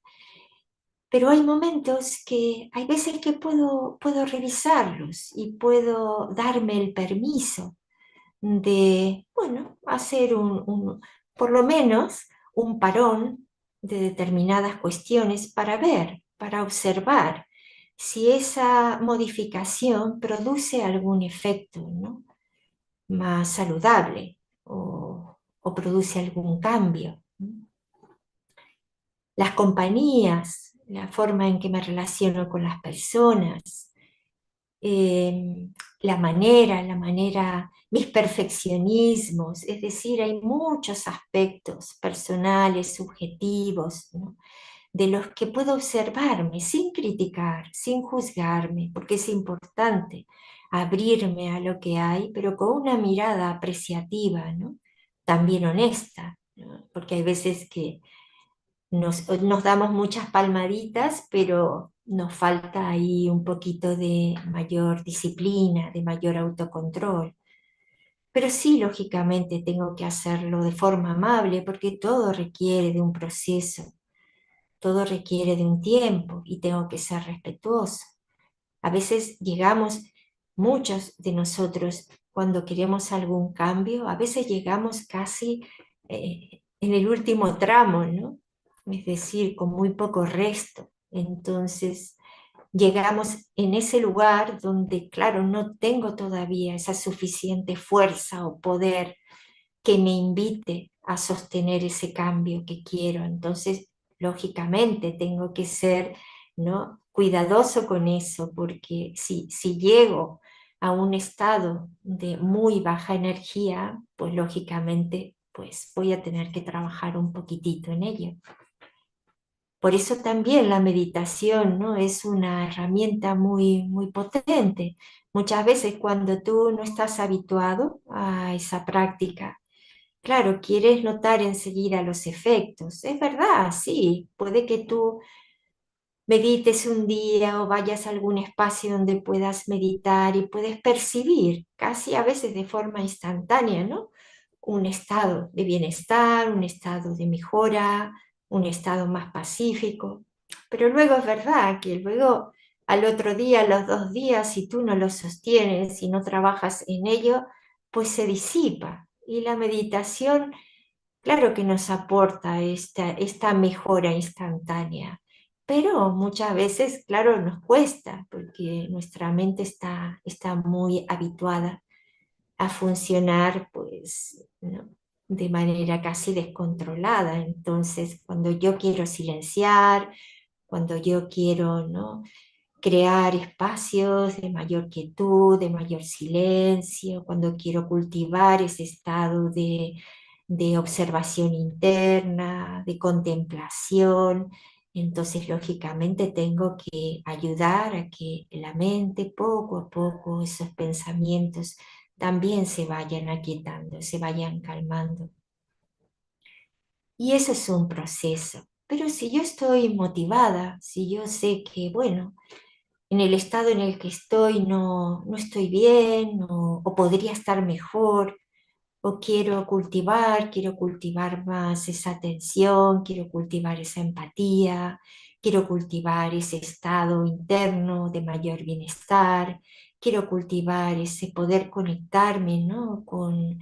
Pero hay momentos que, hay veces que puedo revisarlos y puedo darme el permiso de, bueno, hacer por lo menos un parón de determinadas cuestiones para ver, para observar si esa modificación produce algún efecto, ¿no?, más saludable o produce algún cambio, ¿no? Las compañías, la forma en que me relaciono con las personas, eh, mis perfeccionismos, es decir, hay muchos aspectos personales, subjetivos, ¿no? De los que puedo observarme sin criticar, sin juzgarme, porque es importante abrirme a lo que hay, pero con una mirada apreciativa, ¿no? También honesta, ¿no? Porque hay veces que nos damos muchas palmaditas, pero nos falta ahí un poquito de mayor disciplina, de mayor autocontrol. Pero sí, lógicamente, tengo que hacerlo de forma amable, porque todo requiere de un proceso, todo requiere de un tiempo y tengo que ser respetuoso. A veces llegamos, muchos de nosotros, cuando queremos algún cambio, a veces llegamos casi en el último tramo, ¿no? Es decir, con muy poco resto. Entonces, llegamos en ese lugar donde, claro, no tengo todavía esa suficiente fuerza o poder que me invite a sostener ese cambio que quiero. Entonces, lógicamente, tengo que ser, ¿no?, cuidadoso con eso, porque si llego a un estado de muy baja energía, pues lógicamente, pues voy a tener que trabajar un poquitito en ello. Por eso también la meditación, ¿no?, es una herramienta muy, muy potente. Muchas veces cuando tú no estás habituado a esa práctica, claro, quieres notar enseguida los efectos. Es verdad, sí, puede que tú medites un día o vayas a algún espacio donde puedas meditar y puedes percibir, casi a veces de forma instantánea, ¿no?, un estado de bienestar, un estado de mejora, un estado más pacífico. Pero luego es verdad que luego al otro día, a los 2 días, si tú no lo sostienes, si no trabajas en ello, pues se disipa. Y la meditación, claro que nos aporta esta mejora instantánea, pero muchas veces, claro, nos cuesta porque nuestra mente está muy habituada a funcionar, pues, ¿no?, de manera casi descontrolada. Entonces, cuando yo quiero silenciar, cuando yo quiero, ¿no?, crear espacios de mayor quietud, de mayor silencio, cuando quiero cultivar ese estado de observación interna, de contemplación, entonces lógicamente tengo que ayudar a que la mente poco a poco, esos pensamientos también se vayan aquietando, se vayan calmando. Y eso es un proceso. Pero si yo estoy motivada, si yo sé que, bueno, en el estado en el que estoy no estoy bien o podría estar mejor, o quiero cultivar más esa atención, quiero cultivar esa empatía, quiero cultivar ese estado interno de mayor bienestar, quiero cultivar ese poder conectarme, ¿no?, con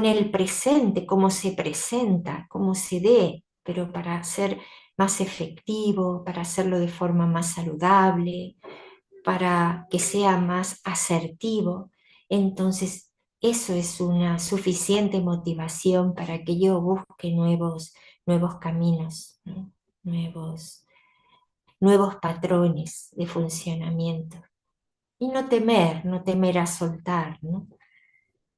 el presente, cómo se presenta, cómo se dé, pero para ser más efectivo, para hacerlo de forma más saludable, para que sea más asertivo. Entonces, eso es una suficiente motivación para que yo busque nuevos caminos, ¿no?, nuevos patrones de funcionamiento. Y no temer a soltar, ¿no?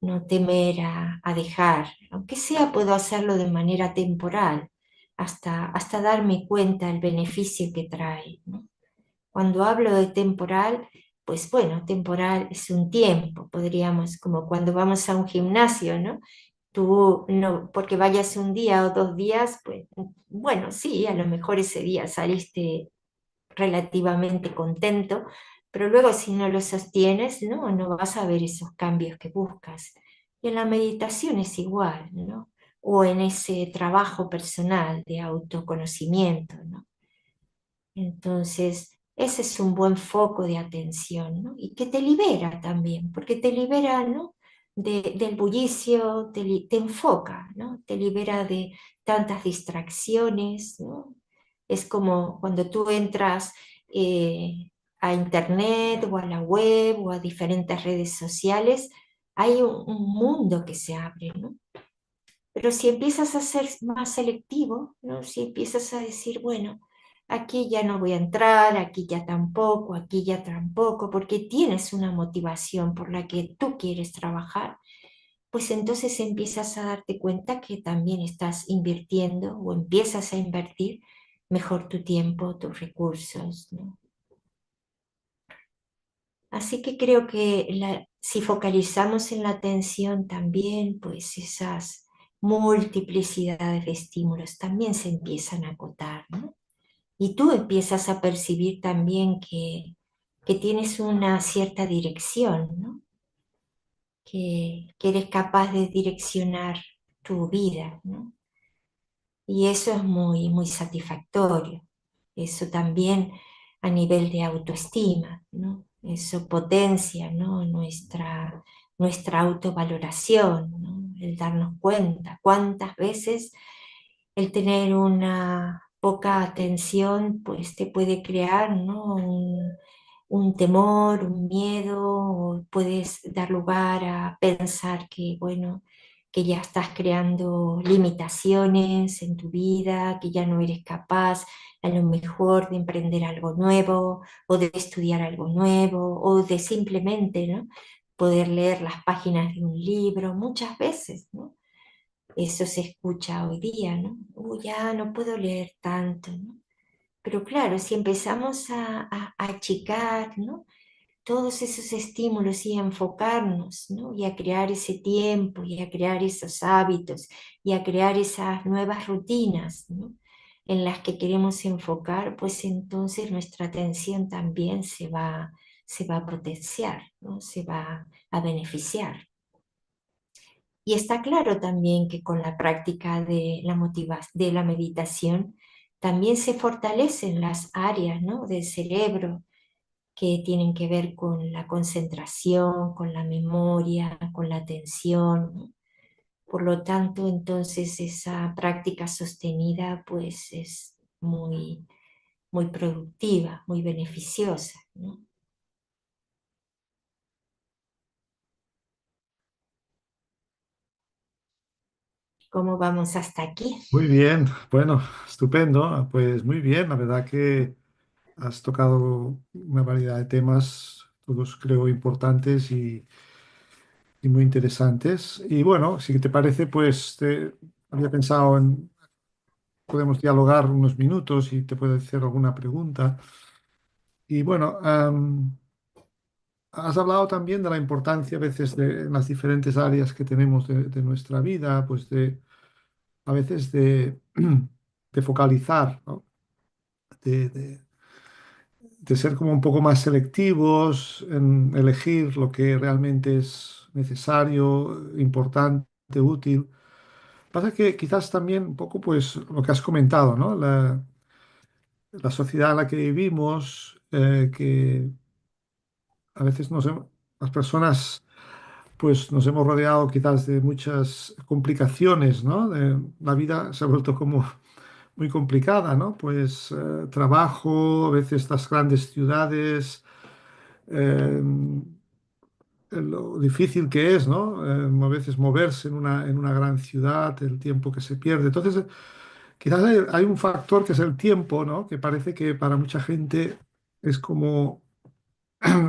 No temer a dejar, aunque sea puedo hacerlo de manera temporal, hasta darme cuenta del beneficio que trae, ¿no? Cuando hablo de temporal, pues bueno, temporal es un tiempo, podríamos, como cuando vamos a un gimnasio, ¿no? Tú no, porque vayas un día o 2 días, pues bueno, sí, a lo mejor ese día saliste relativamente contento, pero luego si no lo sostienes, no vas a ver esos cambios que buscas. Y en la meditación es igual, ¿no? O en ese trabajo personal de autoconocimiento, ¿no? Entonces, ese es un buen foco de atención, ¿no? Y que te libera también, porque te libera, ¿no?, del bullicio, te enfoca, ¿no? Te libera de tantas distracciones, ¿no? Es como cuando tú entras a internet o a la web o a diferentes redes sociales, hay un mundo que se abre, ¿no? Pero si empiezas a ser más selectivo, ¿no?, si empiezas a decir, bueno, aquí ya no voy a entrar, aquí ya tampoco, porque tienes una motivación por la que tú quieres trabajar, pues entonces empiezas a darte cuenta que también estás invirtiendo o empiezas a invertir mejor tu tiempo, tus recursos, ¿no? Así que creo que si focalizamos en la atención también, pues esas multiplicidades de estímulos también se empiezan a acotar, ¿no? Y tú empiezas a percibir también que tienes una cierta dirección, ¿no? Que eres capaz de direccionar tu vida, ¿no? Y eso es muy, muy satisfactorio. Eso también a nivel de autoestima, ¿no? Eso potencia, ¿no? Nuestra autovaloración, ¿no? El darnos cuenta cuántas veces el tener una poca atención, pues te puede crear, ¿no? Un temor, un miedo, o puedes dar lugar a pensar que, bueno, que ya estás creando limitaciones en tu vida, que ya no eres capaz a lo mejor de emprender algo nuevo o de estudiar algo nuevo o de simplemente, ¿no? Poder leer las páginas de un libro muchas veces, ¿no? Eso se escucha hoy día, ¿no? Ya no puedo leer tanto, ¿no? Pero claro, si empezamos a achicar, ¿no? Todos esos estímulos y a enfocarnos, ¿no? Y a crear ese tiempo y a crear esos hábitos y a crear esas nuevas rutinas, ¿no? En las que queremos enfocar, pues entonces nuestra atención también se va a potenciar, ¿no? Se va a beneficiar. Y está claro también que con la práctica de de la meditación también se fortalecen las áreas, ¿no? Del cerebro que tienen que ver con la concentración, con la memoria, con la atención, ¿no? Por lo tanto, entonces esa práctica sostenida pues es muy, muy productiva, muy beneficiosa, ¿no? ¿Cómo vamos hasta aquí? Muy bien, bueno, estupendo. Pues muy bien, la verdad que has tocado una variedad de temas, todos creo importantes y muy interesantes. Y bueno, si te parece, pues había pensado en, podemos dialogar unos minutos y te puedo hacer alguna pregunta. Y bueno, has hablado también de la importancia a veces de en las diferentes áreas que tenemos de nuestra vida, pues a veces de focalizar, ¿no? De, de- de ser como un poco más selectivos en elegir lo que realmente es necesario, importante, útil. Pasa que quizás también un poco pues lo que has comentado, ¿no? La sociedad en la que vivimos, que a veces las personas pues nos hemos rodeado quizás de muchas complicaciones, ¿no? La vida se ha vuelto como muy complicada, ¿no? Pues trabajo, a veces las grandes ciudades, eh, lo difícil que es, ¿no? A veces moverse en una gran ciudad, el tiempo que se pierde. Entonces, quizás hay un factor que es el tiempo, ¿no? Que parece que para mucha gente es como,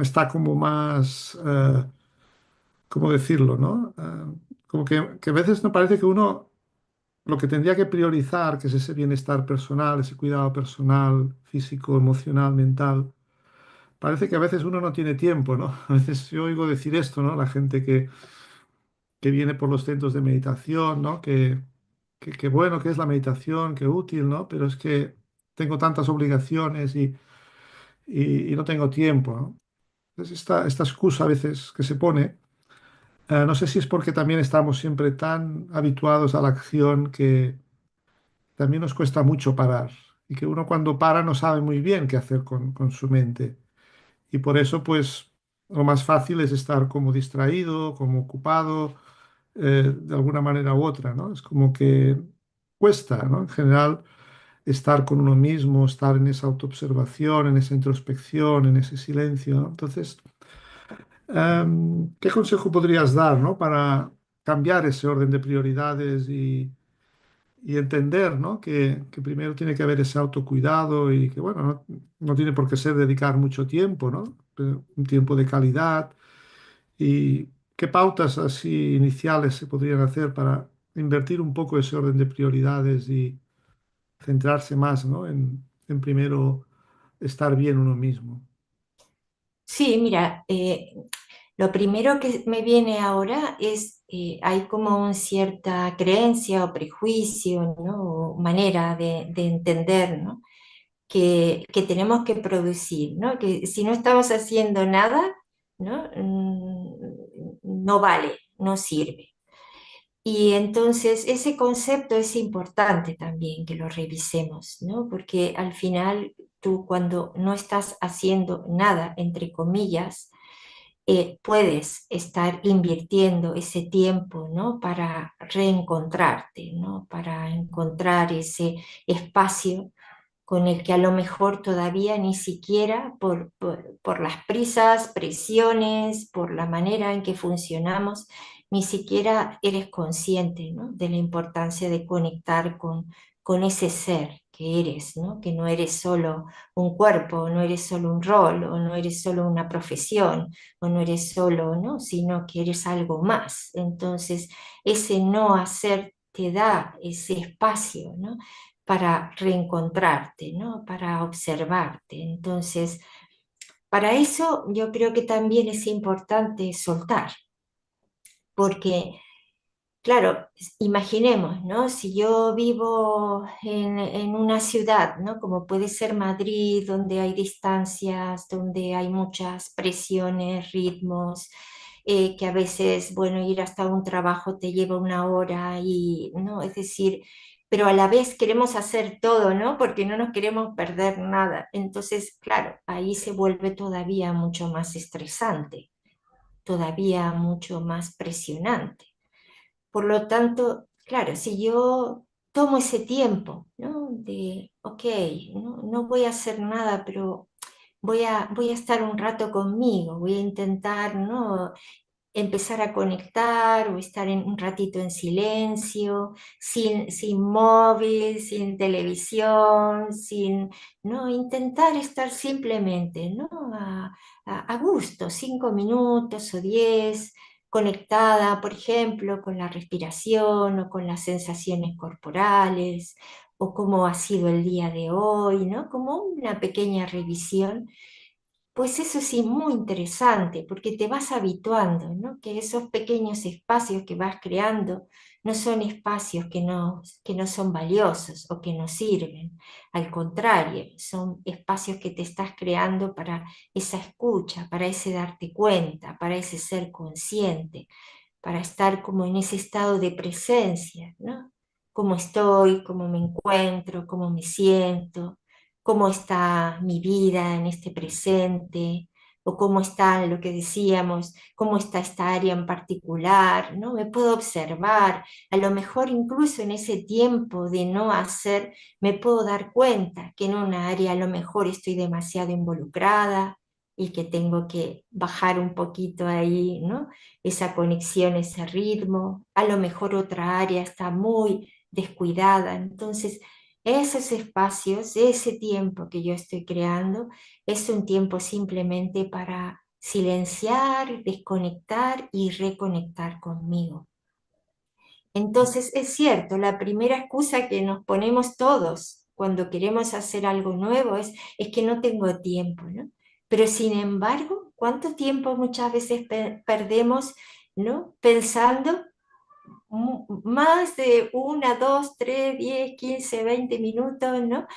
está como más, ¿cómo decirlo, ¿no? Como que a veces me parece que uno lo que tendría que priorizar, que es ese bienestar personal, ese cuidado personal, físico, emocional, mental, parece que a veces uno no tiene tiempo, ¿no? A veces yo oigo decir esto, ¿no? La gente que viene por los centros de meditación, ¿no? Que bueno que es la meditación, que útil, ¿no? Pero es que tengo tantas obligaciones y no tengo tiempo, ¿no? Entonces esta excusa a veces que se pone, no sé si es porque también estamos siempre tan habituados a la acción que también nos cuesta mucho parar y que uno cuando para no sabe muy bien qué hacer con su mente. Y por eso, pues, lo más fácil es estar como distraído, como ocupado, de alguna manera u otra, ¿no? Es como que cuesta, ¿no? En general, estar con uno mismo, estar en esa autoobservación, en esa introspección, en ese silencio, ¿no? Entonces, ¿qué consejo podrías dar, ¿no? Para cambiar ese orden de prioridades y entender, ¿no? Que primero tiene que haber ese autocuidado y que, bueno, no tiene por qué ser dedicar mucho tiempo, ¿no? Pero un tiempo de calidad. ¿Y qué pautas así iniciales se podrían hacer para invertir un poco ese orden de prioridades y centrarse más, ¿no? En primero estar bien uno mismo? Sí, mira, lo primero que me viene ahora es, hay como una cierta creencia o prejuicio, ¿no? O manera de entender, ¿no? Que tenemos que producir, ¿no? Que si no estamos haciendo nada, ¿no? No vale, no sirve. Y entonces ese concepto es importante también que lo revisemos, ¿no? Porque al final tú cuando no estás haciendo nada, entre comillas, puedes estar invirtiendo ese tiempo, ¿no? Para reencontrarte, ¿no? Para encontrar ese espacio con el que a lo mejor todavía ni siquiera por las prisas, presiones, por la manera en que funcionamos, ni siquiera eres consciente, ¿no? De la importancia de conectar con ese ser que eres, ¿no? Que no eres solo un cuerpo, no eres solo un rol, o no eres solo una profesión, o no eres solo, ¿no? Sino que eres algo más. Entonces, ese no hacer te da ese espacio, ¿no? Para reencontrarte, ¿no? Para observarte. Entonces, para eso yo creo que también es importante soltar, porque, claro, imaginemos, ¿no? Si yo vivo en una ciudad, ¿no? Como puede ser Madrid, donde hay distancias, donde hay muchas presiones, ritmos, que a veces, bueno, ir hasta un trabajo te lleva una hora y, ¿no? Es decir, pero a la vez queremos hacer todo, ¿no? Porque no nos queremos perder nada. Entonces, claro, ahí se vuelve todavía mucho más estresante, todavía mucho más presionante. Por lo tanto, claro, si yo tomo ese tiempo, ¿no? De, ok, no voy a hacer nada, pero voy a estar un rato conmigo, voy a intentar, ¿no? Empezar a conectar o estar un ratito en silencio, sin móvil, sin televisión, sin, ¿no? Intentar estar simplemente, ¿no? A gusto, 5 minutos o 10, conectada, por ejemplo, con la respiración o con las sensaciones corporales o cómo ha sido el día de hoy, ¿no? Como una pequeña revisión, pues eso sí, muy interesante, porque te vas habituando, ¿no? Que esos pequeños espacios que vas creando no son espacios que no son valiosos o que no sirven. Al contrario, son espacios que te estás creando para esa escucha, para ese darte cuenta, para ese ser consciente, para estar como en ese estado de presencia, ¿no? Cómo estoy, cómo me encuentro, cómo me siento, cómo está mi vida en este presente, o cómo está lo que decíamos, cómo está esta área en particular, ¿no? Me puedo observar, a lo mejor incluso en ese tiempo de no hacer, me puedo dar cuenta que en una área a lo mejor estoy demasiado involucrada y que tengo que bajar un poquito ahí, ¿no? Esa conexión, ese ritmo, a lo mejor otra área está muy descuidada, entonces esos espacios, ese tiempo que yo estoy creando, es un tiempo simplemente para silenciar, desconectar y reconectar conmigo. Entonces, es cierto, la primera excusa que nos ponemos todos cuando queremos hacer algo nuevo es que no tengo tiempo, ¿no? Pero sin embargo, ¿cuánto tiempo muchas veces perdemos, ¿no? Pensando más de 1, 2, 3, 10, 15, 20 minutos, ¿no?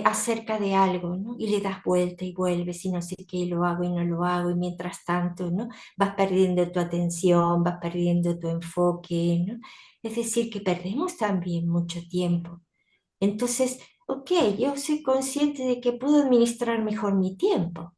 Acerca de algo, ¿no? Y le das vuelta y vuelves y no sé qué, lo hago y no lo hago, y mientras tanto, ¿no? Vas perdiendo tu atención, vas perdiendo tu enfoque, ¿no? Es decir, que perdemos también mucho tiempo. Entonces, ok, yo soy consciente de que puedo administrar mejor mi tiempo.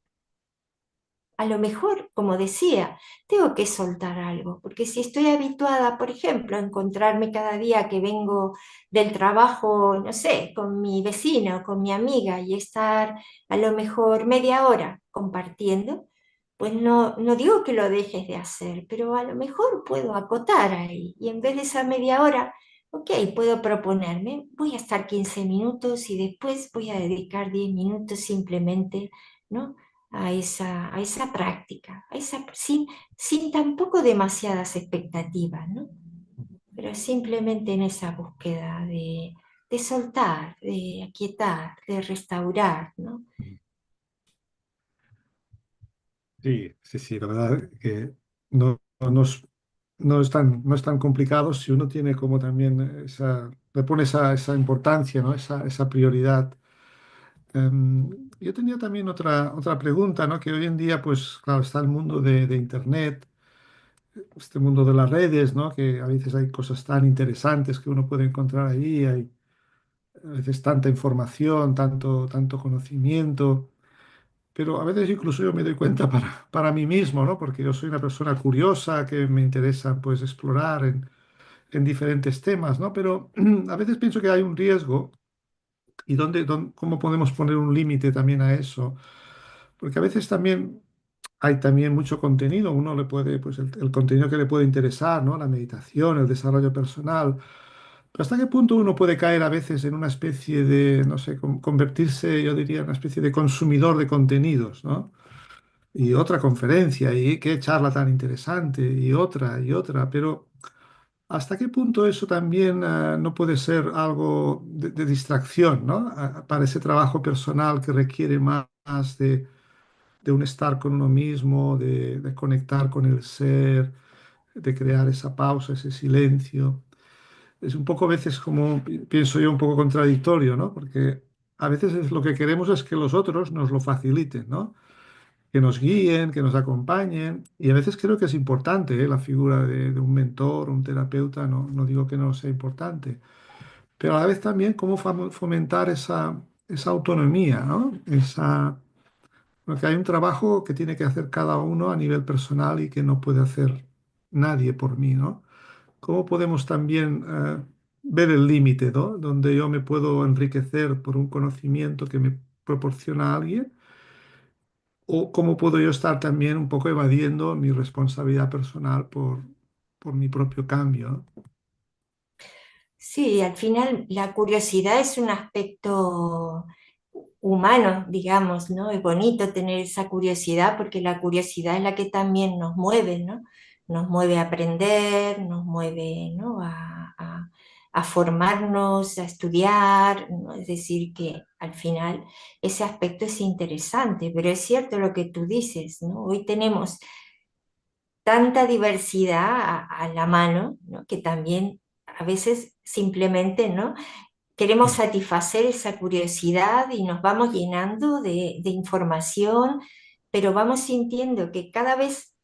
A lo mejor, como decía, tengo que soltar algo, porque si estoy habituada, por ejemplo, a encontrarme cada día que vengo del trabajo, no sé, con mi vecina o con mi amiga y estar a lo mejor media hora compartiendo, pues no digo que lo dejes de hacer, pero a lo mejor puedo acotar ahí y en vez de esa media hora, Ok, puedo proponerme, voy a estar 15 minutos y después voy a dedicar 10 minutos simplemente, ¿no? A esa práctica, sin tampoco demasiadas expectativas, ¿no? Pero simplemente en esa búsqueda de soltar, de aquietar, de restaurar, ¿no? Sí, sí, sí, la verdad que no es tan complicado si uno tiene como también le pone esa importancia, ¿no? Esa prioridad. Yo tenía también otra pregunta, ¿no? Que hoy en día, pues claro, está el mundo de Internet, este mundo de las redes, ¿no? Que a veces hay cosas tan interesantes que uno puede encontrar ahí, hay a veces tanta información, tanto conocimiento. Pero a veces incluso yo me doy cuenta para mí mismo, ¿no? Porque yo soy una persona curiosa que me interesa pues explorar en diferentes temas, ¿no? Pero a veces pienso que hay un riesgo y cómo podemos poner un límite también a eso. Porque a veces también hay también mucho contenido, uno le puede, pues el contenido que le puede interesar, ¿no? La meditación, el desarrollo personal. Pero ¿hasta qué punto uno puede caer a veces en una especie de, no sé, convertirse, yo diría, en una especie de consumidor de contenidos, ¿no? Y otra conferencia, y qué charla tan interesante, y otra, pero ¿hasta qué punto eso también no puede ser algo de distracción, ¿no? Para ese trabajo personal que requiere más de un estar con uno mismo, de conectar con el ser, de crear esa pausa, ese silencio. Es un poco a veces como, pienso yo, un poco contradictorio, ¿no? Porque a veces lo que queremos es que los otros nos lo faciliten, ¿no? Que nos guíen, que nos acompañen. Y a veces creo que es importante, ¿eh? La figura de un mentor, un terapeuta, no digo que no sea importante, pero a la vez también cómo fomentar esa autonomía, ¿no? Porque hay un trabajo que tiene que hacer cada uno a nivel personal y que no puede hacer nadie por mí, ¿no? ¿Cómo podemos también ver el límite, ¿no? Donde yo me puedo enriquecer por un conocimiento que me proporciona alguien o cómo puedo yo estar también un poco evadiendo mi responsabilidad personal por mi propio cambio, ¿no? Sí, al final la curiosidad es un aspecto humano, digamos, ¿no? Es bonito tener esa curiosidad porque la curiosidad es la que también nos mueve, ¿no? Nos mueve a aprender, nos mueve, ¿no? A formarnos, a estudiar, ¿no? Es decir, que al final ese aspecto es interesante, pero es cierto lo que tú dices, ¿no? Hoy tenemos tanta diversidad a la mano, ¿no? Que también a veces simplemente, ¿no? Queremos satisfacer esa curiosidad y nos vamos llenando de información, pero vamos sintiendo que cada vez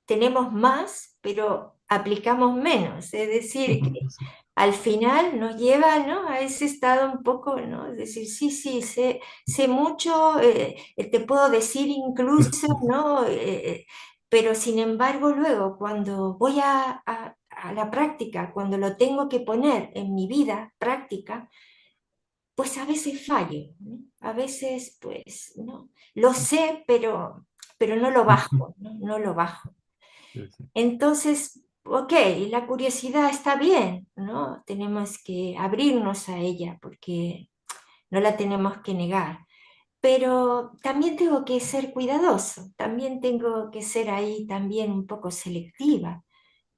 tenemos más, pero aplicamos menos. Es decir, que Sí. al final nos lleva, ¿no? A ese estado un poco, ¿no? Es decir, sí, sí, sé mucho, te puedo decir incluso, ¿no? Pero sin embargo, luego, cuando voy a la práctica, cuando lo tengo que poner en mi vida práctica, pues a veces fallo, ¿no? A veces, pues, no, lo sé, pero no lo bajo, ¿no? No lo bajo. Sí, sí. Entonces, ok, la curiosidad está bien, ¿no? Tenemos que abrirnos a ella porque no la tenemos que negar. Pero también tengo que ser cuidadoso, también tengo que ser ahí también un poco selectiva,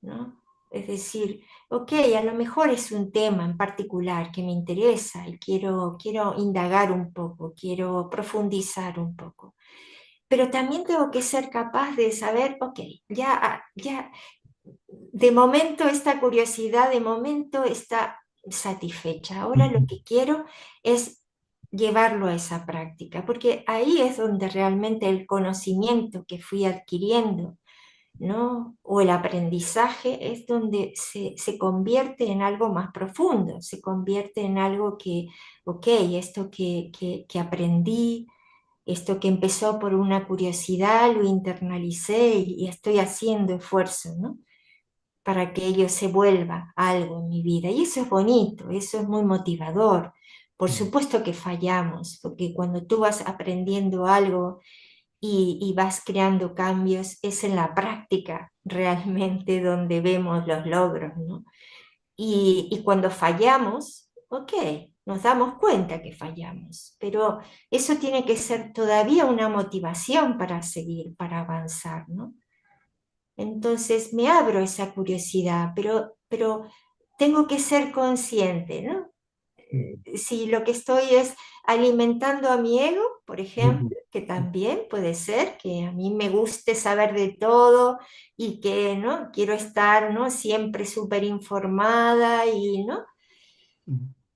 ¿no? Es decir, ok, a lo mejor es un tema en particular que me interesa y quiero indagar un poco, quiero profundizar un poco, pero también tengo que ser capaz de saber, ok, ya, de momento esta curiosidad, de momento está satisfecha. Ahora lo que quiero es llevarlo a esa práctica, porque ahí es donde realmente el conocimiento que fui adquiriendo, ¿no? O el aprendizaje es donde se convierte en algo más profundo, se convierte en algo que, ok, esto que aprendí, esto que empezó por una curiosidad, lo internalicé y estoy haciendo esfuerzo, ¿no? Para que ello se vuelva algo en mi vida. Y eso es bonito, eso es muy motivador. Por supuesto que fallamos, porque cuando tú vas aprendiendo algo y vas creando cambios, es en la práctica realmente donde vemos los logros, ¿no? y cuando fallamos, ok, nos damos cuenta que fallamos, pero eso tiene que ser todavía una motivación para seguir, para avanzar, ¿no? Entonces me abro esa curiosidad, pero tengo que ser consciente, ¿no? Si lo que estoy es alimentando a mi ego, por ejemplo, que también puede ser que a mí me guste saber de todo y que, ¿no? Quiero estar, ¿no? Siempre súper informada y, ¿no?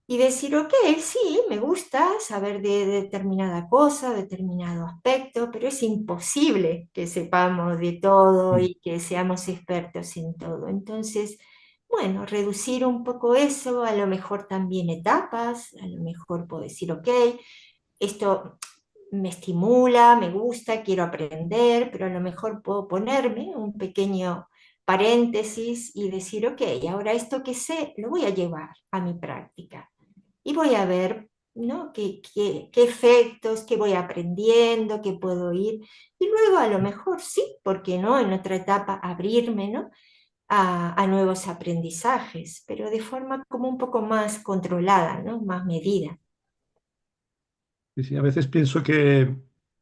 Y decir, ok, sí, me gusta saber de determinada cosa, determinado aspecto, pero es imposible que sepamos de todo y que seamos expertos en todo. Entonces, bueno, reducir un poco eso, a lo mejor también etapas, a lo mejor puedo decir, ok, esto me estimula, me gusta, quiero aprender, pero a lo mejor puedo ponerme un pequeño paréntesis y decir, ok, ahora esto que sé lo voy a llevar a mi práctica y voy a ver, ¿no? Qué efectos, qué voy aprendiendo, qué puedo ir. Y luego a lo mejor sí, ¿por qué no? En otra etapa abrirme, ¿no? A nuevos aprendizajes, pero de forma como un poco más controlada, ¿no? Más medida. Sí, sí, a veces pienso que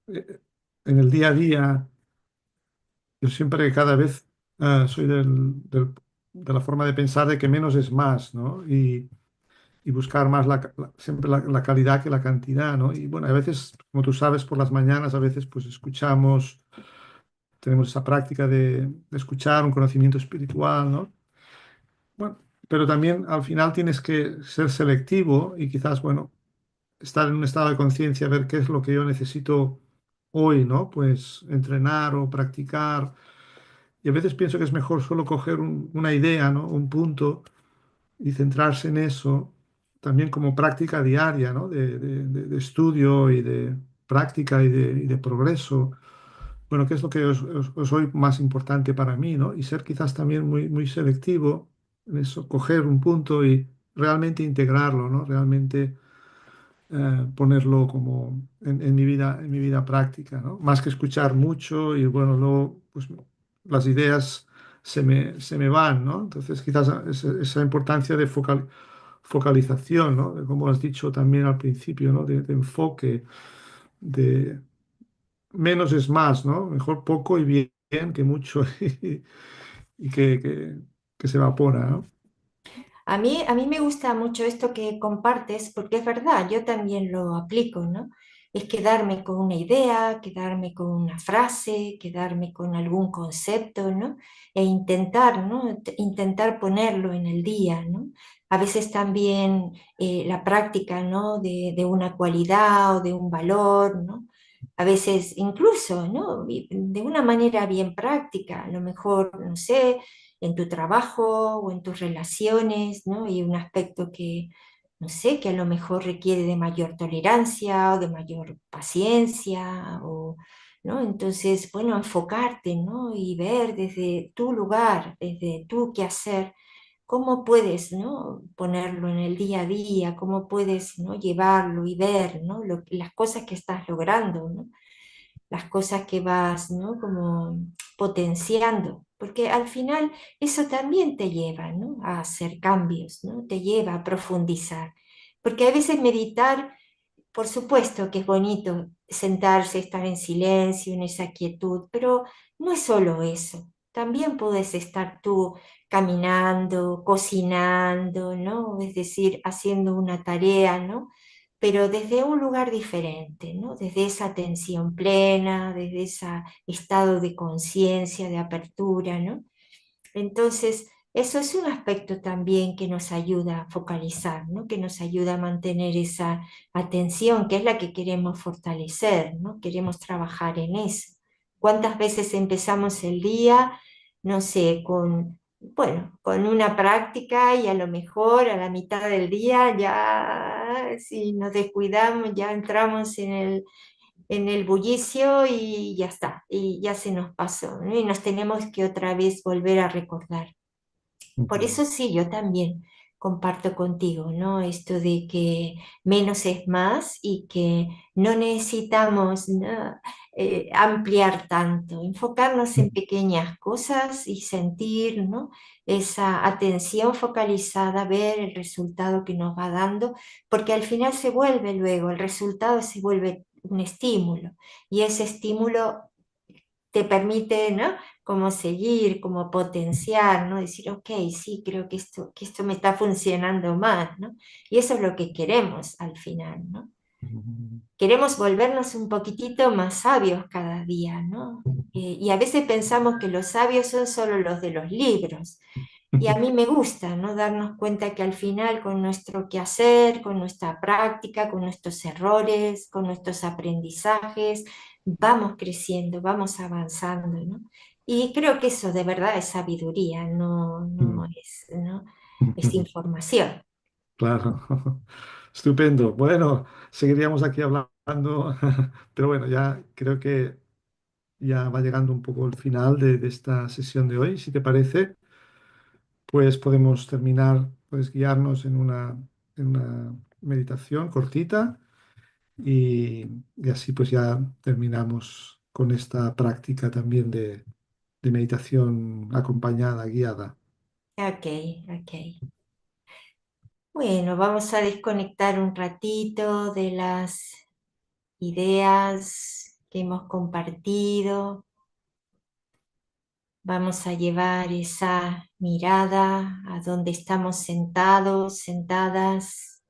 en el día a día, yo siempre cada vez soy de la forma de pensar de que menos es más, ¿no? Y buscar más siempre la calidad que la cantidad, ¿no? Y bueno, a veces, como tú sabes, por las mañanas a veces pues escuchamos, tenemos esa práctica de escuchar un conocimiento espiritual, ¿no? Bueno, pero también al final tienes que ser selectivo y quizás, bueno, estar en un estado de conciencia, ver qué es lo que yo necesito hoy, ¿no? Pues entrenar o practicar. Y a veces pienso que es mejor solo coger una idea, ¿no? Un punto y centrarse en eso también como práctica diaria, ¿no? De estudio y de práctica y de progreso. Bueno, ¿qué es lo que os hoy más importante para mí, ¿no? Y ser quizás también muy, muy selectivo en eso, coger un punto y realmente integrarlo, ¿no? Realmente ponerlo como en mi vida práctica, ¿no? Más que escuchar mucho y bueno, luego pues las ideas se me van, ¿no? Entonces quizás esa importancia de focalización, ¿no? De, como has dicho también al principio, ¿no? De enfoque, de menos es más, ¿no? Mejor poco y bien que mucho y que se evapora, ¿no? A mí me gusta mucho esto que compartes porque es verdad, yo también lo aplico, ¿no? Es quedarme con una idea, quedarme con una frase, quedarme con algún concepto, ¿no? E intentar, ¿no? Intentar ponerlo en el día, ¿no? A veces también la práctica, ¿no? De una cualidad o de un valor, ¿no? A veces incluso, ¿no? De una manera bien práctica, a lo mejor, no sé, en tu trabajo o en tus relaciones, ¿no? Y un aspecto que, no sé, que a lo mejor requiere de mayor tolerancia o de mayor paciencia, o, ¿no? Entonces, bueno, enfocarte, ¿no? Y ver desde tu lugar, desde tu quehacer, cómo puedes, ¿no? Ponerlo en el día a día, cómo puedes, ¿no? Llevarlo y ver, ¿no? Las cosas que estás logrando, ¿no? Las cosas que vas, ¿no? Como potenciando, porque al final eso también te lleva, ¿no? A hacer cambios, ¿no? Te lleva a profundizar, porque a veces meditar, por supuesto que es bonito sentarse, estar en silencio, en esa quietud, pero no es solo eso. También puedes estar tú caminando, cocinando, ¿no? Es decir, haciendo una tarea, ¿no? Pero desde un lugar diferente, ¿no? Desde esa atención plena, desde ese estado de conciencia, de apertura, ¿no? Entonces, eso es un aspecto también que nos ayuda a focalizar, ¿no? Que nos ayuda a mantener esa atención, que es la que queremos fortalecer, ¿no? Queremos trabajar en eso. ¿Cuántas veces empezamos el día, no sé, bueno, con una práctica y a lo mejor a la mitad del día ya, si nos descuidamos, ya entramos en el bullicio y ya está, y ya se nos pasó, ¿no? Y nos tenemos que otra vez volver a recordar. Por Ujú. eso sí, yo también comparto contigo, ¿no? Esto de que menos es más y que no necesitamos, ¿no? ampliar tanto, enfocarnos en pequeñas cosas y sentir, ¿no? Esa atención focalizada, ver el resultado que nos va dando, porque al final se vuelve luego, el resultado se vuelve un estímulo y ese estímulo te permite, ¿no? Como seguir, como potenciar, ¿no? Decir, ok, sí, creo que esto me está funcionando más, ¿no? Y eso es lo que queremos al final, ¿no? Queremos volvernos un poquitito más sabios cada día, ¿no? Y a veces pensamos que los sabios son solo los de los libros. Y a mí me gusta, ¿no? Darnos cuenta que al final con nuestro quehacer, con nuestra práctica, con nuestros errores, con nuestros aprendizajes, vamos creciendo, vamos avanzando, ¿no? Y creo que eso de verdad es sabiduría, no es, ¿no? Es información. Claro, estupendo. Bueno, seguiríamos aquí hablando, pero bueno, ya creo que ya va llegando un poco el final de esta sesión de hoy. Si te parece, pues podemos terminar, puedes guiarnos en una meditación cortita y así pues ya terminamos con esta práctica también de meditación acompañada, guiada. Ok, ok. Bueno, vamos a desconectar un ratito de las ideas que hemos compartido. Vamos a llevar esa mirada a donde estamos sentados, sentadas.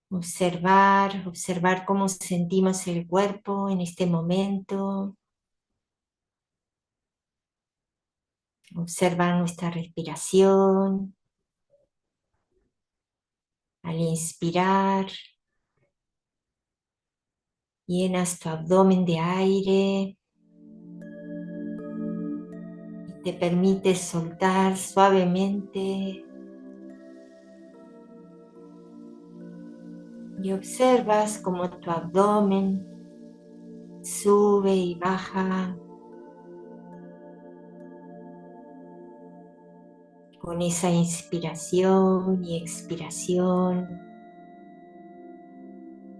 Observar cómo sentimos el cuerpo en este momento. Observar nuestra respiración. Al inspirar, llenas tu abdomen de aire y te permites soltar suavemente y observas cómo tu abdomen sube y baja con esa inspiración y expiración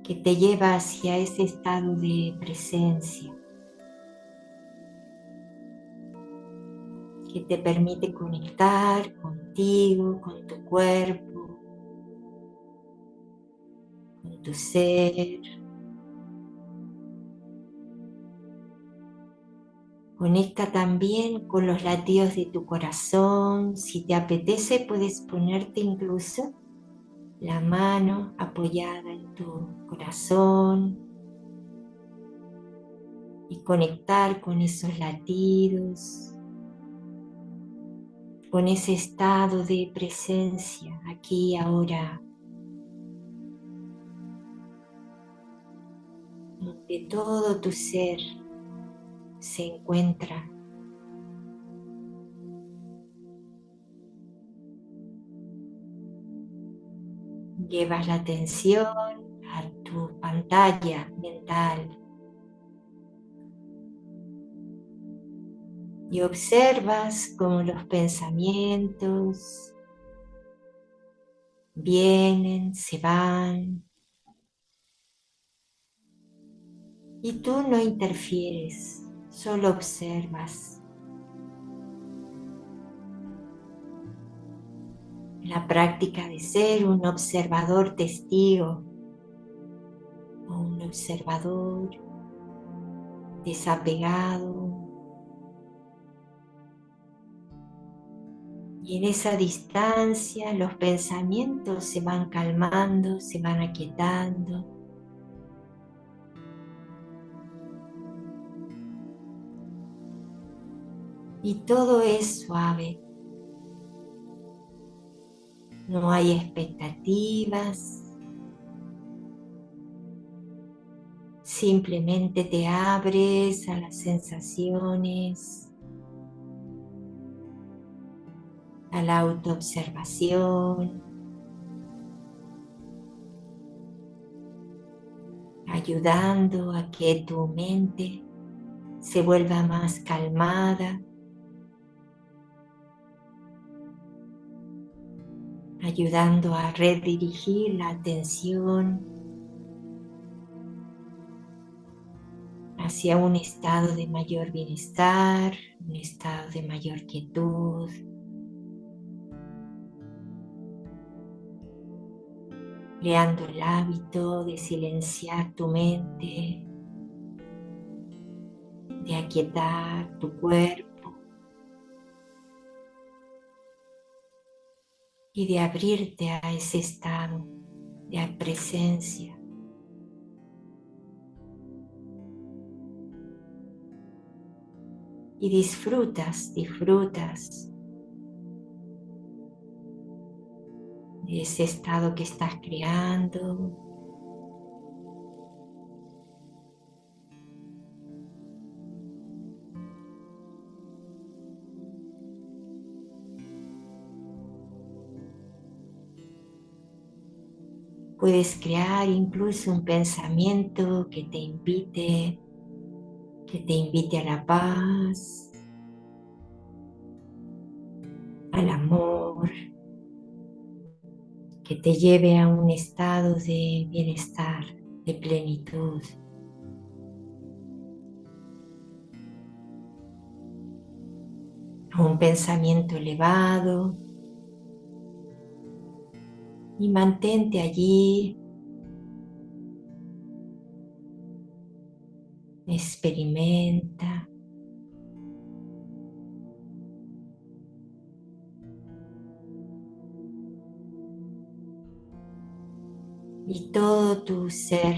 que te lleva hacia ese estado de presencia, que te permite conectar contigo, con tu cuerpo, con tu ser. Conecta también con los latidos de tu corazón. Si te apetece, puedes ponerte incluso la mano apoyada en tu corazón y conectar con esos latidos, con ese estado de presencia aquí y ahora, donde todo tu ser se encuentra. Llevas la atención a tu pantalla mental y observas cómo los pensamientos vienen, se van y tú no interfieres, solo observas. La práctica de ser un observador testigo o un observador desapegado. Y en esa distancia los pensamientos se van calmando, se van aquietando. Y todo es suave. No hay expectativas. Simplemente te abres a las sensaciones, a la autoobservación, ayudando a que tu mente se vuelva más calmada, ayudando a redirigir la atención hacia un estado de mayor bienestar, un estado de mayor quietud, creando el hábito de silenciar tu mente, de aquietar tu cuerpo y de abrirte a ese estado de presencia. Y disfrutas de ese estado que estás creando. Puedes crear incluso un pensamiento que te invite a la paz, al amor, que te lleve a un estado de bienestar, de plenitud. A un pensamiento elevado y mantente allí, experimenta. Y todo tu ser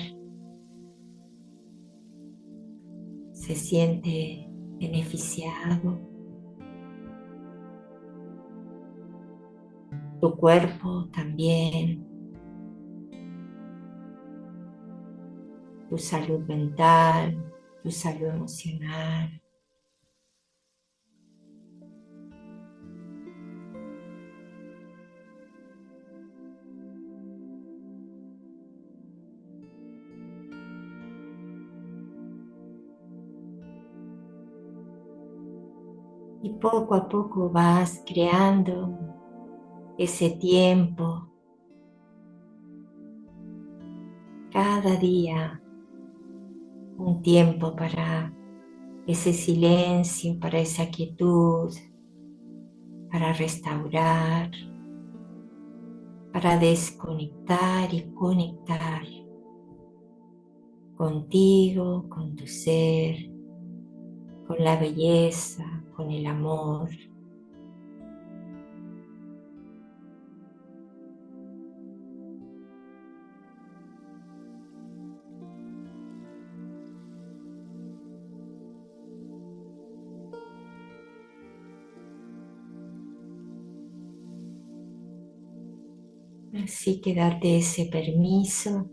se siente beneficiado. Tu cuerpo también, tu salud mental, tu salud emocional. Y poco a poco vas creando ese tiempo, cada día, un tiempo para ese silencio, para esa quietud, para restaurar, para desconectar y conectar contigo, con tu ser, con la belleza, con el amor. Así que date ese permiso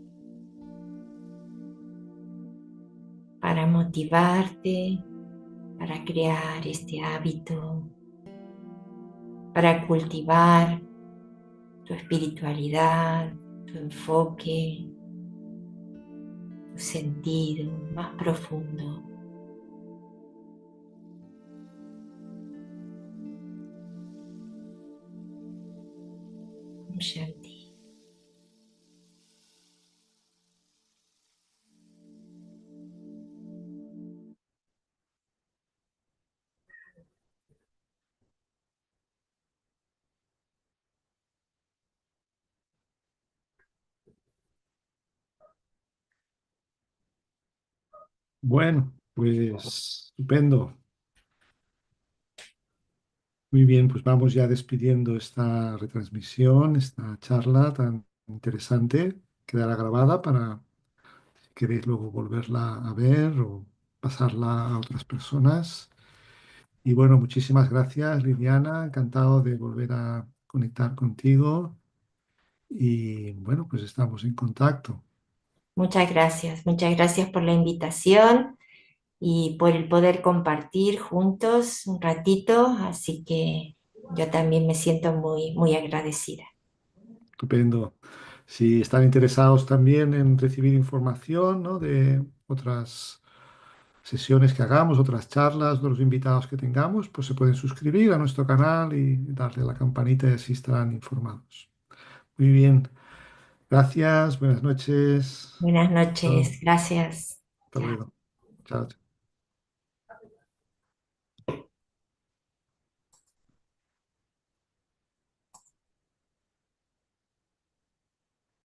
para motivarte, para crear este hábito, para cultivar tu espiritualidad, tu enfoque, tu sentido más profundo. Shanti. Bueno, pues estupendo. Muy bien, pues vamos ya despidiendo esta retransmisión, esta charla tan interesante. Quedará grabada para si queréis luego volverla a ver o pasarla a otras personas. Y bueno, muchísimas gracias, Liliana. Encantado de volver a conectar contigo. Y bueno, pues estamos en contacto. Muchas gracias por la invitación y por el poder compartir juntos un ratito, así que yo también me siento muy agradecida. Estupendo. Si están interesados también en recibir información, ¿no?, de otras sesiones que hagamos, otras charlas, de los invitados que tengamos, pues se pueden suscribir a nuestro canal y darle a la campanita y así estarán informados. Muy bien. Gracias. Buenas noches. Buenas Chao. noches, gracias. Hasta Chao. luego. Chao. Chao.